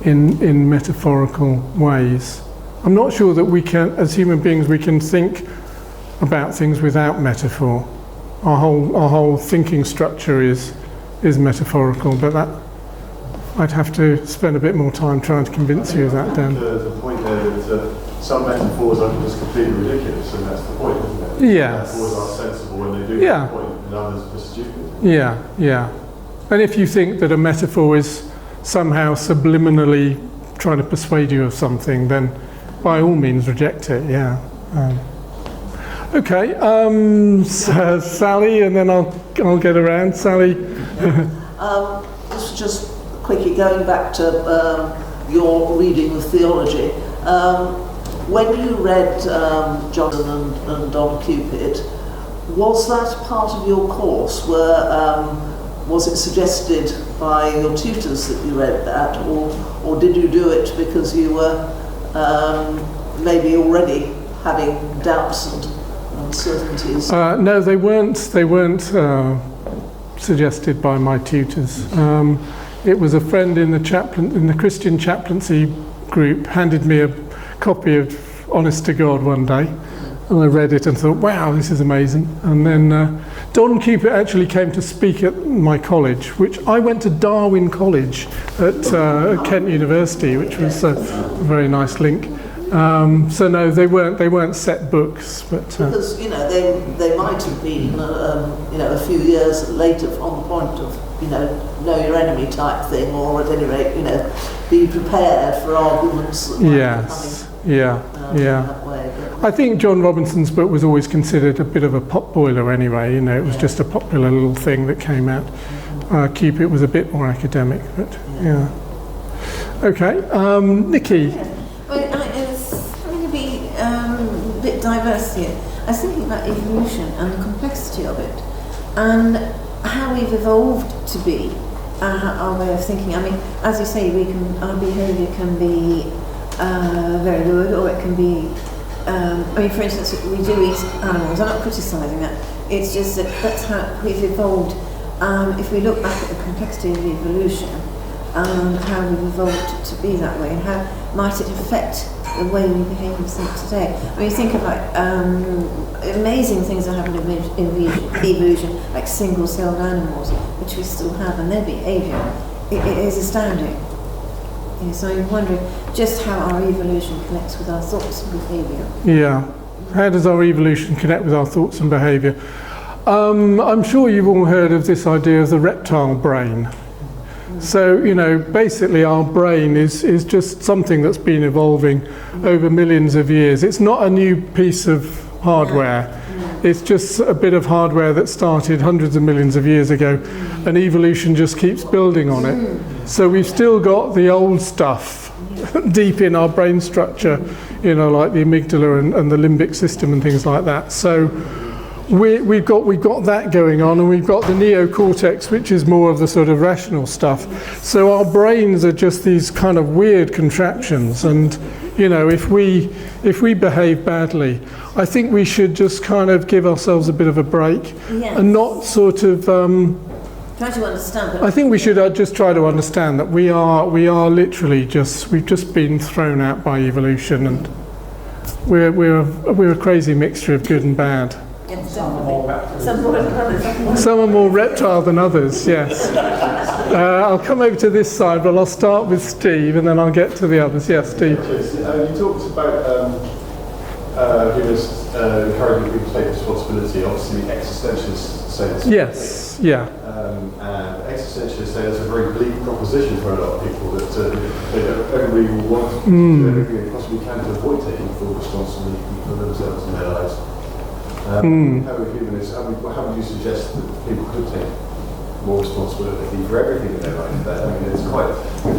in metaphorical ways. I'm not sure that we can, as human beings, we can think about things without metaphor. Our whole thinking structure is metaphorical, but that I'd have to spend a bit more time trying to convince you of that, Dan. The point there that some metaphors are just completely ridiculous, and that's the point, isn't it? Yes. Metaphors are sensible when they do Yeah. the point, and others are stupid. Yeah, yeah. And if you think that a metaphor is somehow subliminally trying to persuade you of something, then by all means reject it, yeah. Okay, Sally, and then I'll get around. Sally. This was just quickly going back to your reading of theology. When you read Jonathan and Don Cupid, was that part of your course? Was it suggested by your tutors that you read that, or did you do it because you were maybe already having doubts and uncertainties? No, they weren't suggested by my tutors. It was a friend in the Christian chaplaincy group handed me a copy of Honest to God one day, and I read it and thought, wow, this is amazing. And then Don Cupid actually came to speak at my college, which I went to Darwin College at Kent University, which was a very nice link. So no, they weren't set books, but because they might have been a few years later on the point of know your enemy type thing, or at any rate be prepared for arguments that might yes, be coming that way. I think John Robinson's book was always considered a bit of a pot boiler anyway. It was just a popular little thing that came out. Cupid was a bit more academic, but yeah. Okay, Nikki. Well, I'm going to be a bit diverse here. I was thinking about evolution and the complexity of it, and how we've evolved to be, our way of thinking. I mean, as you say, our behaviour can be very good, or it can be. For instance, we do eat animals. I'm not criticising that. It's just that that's how we've evolved. If we look back at the complexity of evolution, how we've evolved to be that way, and how might it affect the way we behave and think today. I mean, you think about amazing things that happen in evolution, like single-celled animals, which we still have, and their behaviour it is astounding. So I'm wondering just how our evolution connects with our thoughts and behaviour. Yeah, how does our evolution connect with our thoughts and behaviour? I'm sure you've all heard of this idea of the reptile brain. So, basically our brain is just something that's been evolving over millions of years. It's not a new piece of hardware. It's just a bit of hardware that started hundreds of millions of years ago, and evolution just keeps building on it. So we've still got the old stuff deep in our brain structure, like the amygdala and the limbic system and things like that. So we've got that going on, and we've got the neocortex, which is more of the sort of rational stuff. So our brains are just these kind of weird contraptions, and if we behave badly, I think we should just kind of give ourselves a bit of a break, and not sort of try to understand. I think we should just try to understand that we are literally we've just been thrown out by evolution, and we're a crazy mixture of good and bad. Some are more reptile than others, yes. I'll come over to this side, but I'll start with Steve and then I'll get to the others. Yes, Steve. You talked about humanists encouraging people to take responsibility. Obviously, existentialists say this. Yes, yeah. And existentialists say that's a very bleak proposition for a lot of people, that everybody will want to do everything they possibly can to avoid taking full responsibility for themselves and their lives. How would you suggest that people could take more responsibility for everything in their life. I mean, it's quite,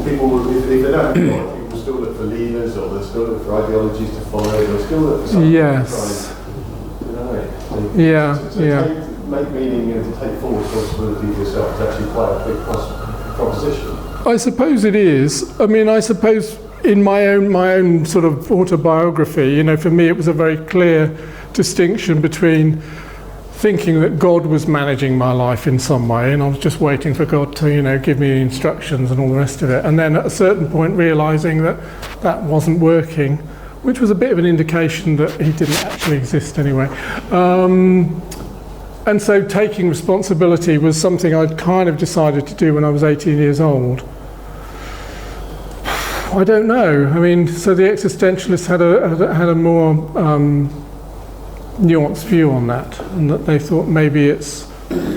people, if they don't have God, people still look for leaders, or they'll still look for ideologies to follow, they'll still look for something yes. to try and, you know, yeah. Make meaning and to take full responsibility for yourself is actually quite a big proposition. I suppose it is. I mean, I suppose in my own sort of autobiography, you know, for me it was a very clear distinction between thinking that God was managing my life in some way, and I was just waiting for God to, you know, give me instructions and all the rest of it. And then at a certain point realising that that wasn't working, which was a bit of an indication that he didn't actually exist anyway. And so taking responsibility was something I'd kind of decided to do when I was 18 years old. I don't know. I mean, so the existentialists had a more nuanced view on that, and that they thought maybe it's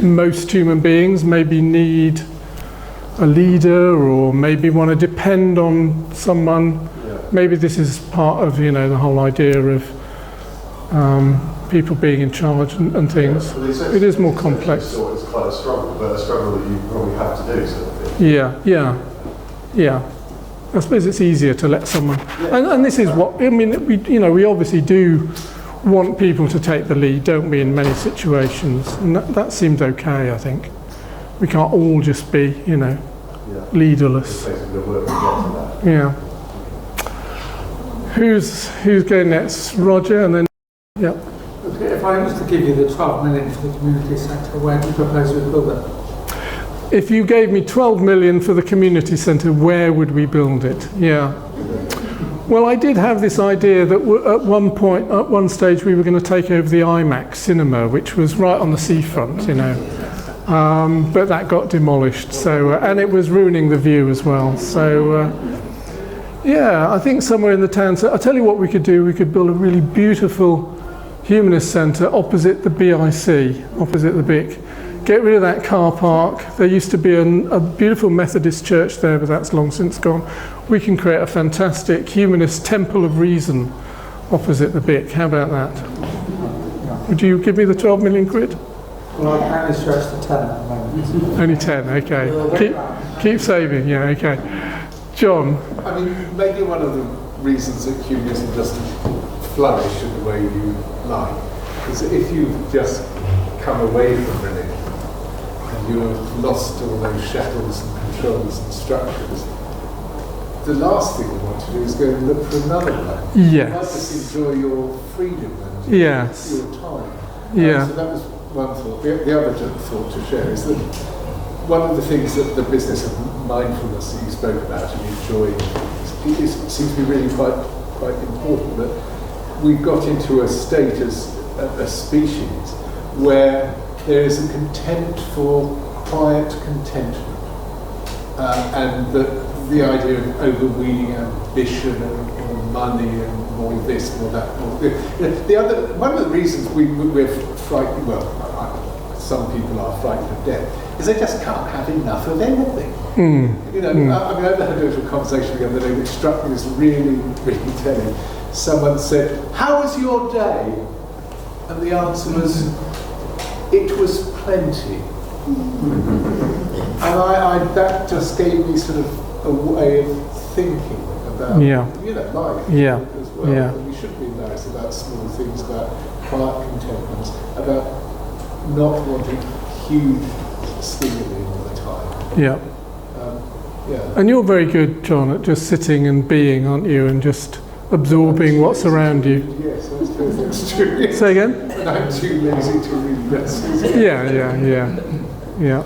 most human beings maybe need a leader, or maybe want to depend on someone. Yeah. Maybe this is part of, you know, the whole idea of people being in charge and things. Yeah, well, it is more complex. It's quite a struggle, but a struggle that you probably have to do, sort of thing. Yeah. I suppose it's easier to let someone, and this is what I mean. We obviously do want people to take the lead, don't we, in many situations, and that seems okay. I think we can't all just be, you know, leaderless. Yeah. Who's going next? Roger, and then yeah. If I was to give you the 12 million for the community centre, where do you propose we build it? If you gave me 12 million for the community centre, where would we build it? Yeah. Well, I did have this idea that at one stage we were going to take over the IMAX cinema, which was right on the seafront, you know. But that got demolished, so and it was ruining the view as well. So yeah, I think somewhere in the town. So I'll tell you what we could do. We could build a really beautiful humanist centre opposite the BIC, opposite the BIC. Get rid of that car park. There used to be a beautiful Methodist church there, but that's long since gone. We can create a fantastic humanist temple of reason opposite the BIC. How about that? Would you give me the 12 million quid? Well, I can only stretch to 10 at the moment. Only 10, okay. Keep saving, yeah, okay. John? I mean, maybe one of the reasons that humanism doesn't flourish in the way you like is that if you've just come away from religion, you've lost all those shackles and controls and structures, the last thing you want to do is go and look for another one. Yes. You might just enjoy your freedom and your time. Yeah. So that was one thought. The other thought to share is that one of the things that the business of mindfulness that you spoke about and enjoying seems to be really quite important, that we've got into a state as a species where there is a contempt for quiet contentment, and the idea of overweening ambition and more money and more this, more that, more this. One of the reasons we're frightened, well, some people are frightened of death, is they just can't have enough of anything. You know, I mean, I overheard a little conversation the other day which struck me as really, really telling. Someone said, "How was your day?" And the answer was, "It was plenty." And that just gave me sort of a way of thinking about, you know, life as well. Yeah. And we shouldn't be embarrassed about small things, about quiet contentment, about not wanting huge stimuli all the time. Yeah. And you're very good, John, at just sitting and being, aren't you, and just absorbing what's around you. Yes, that's true. Say again? I'm too lazy to read lessons. Yeah.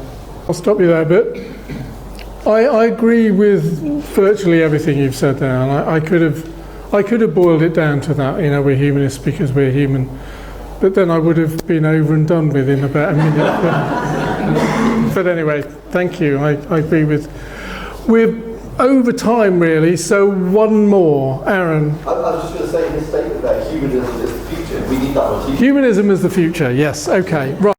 I'll stop you there a bit. I agree with virtually everything you've said there, and I could have boiled it down to that. You know, we're humanists because we're human, but then I would have been over and done with in about a minute. But anyway, thank you. I agree with. We're over time, really. So one more, Aaron. I was just going to say in his statement that humanism is the future. We need that one. Humanism is the future. Yes. Okay. Right.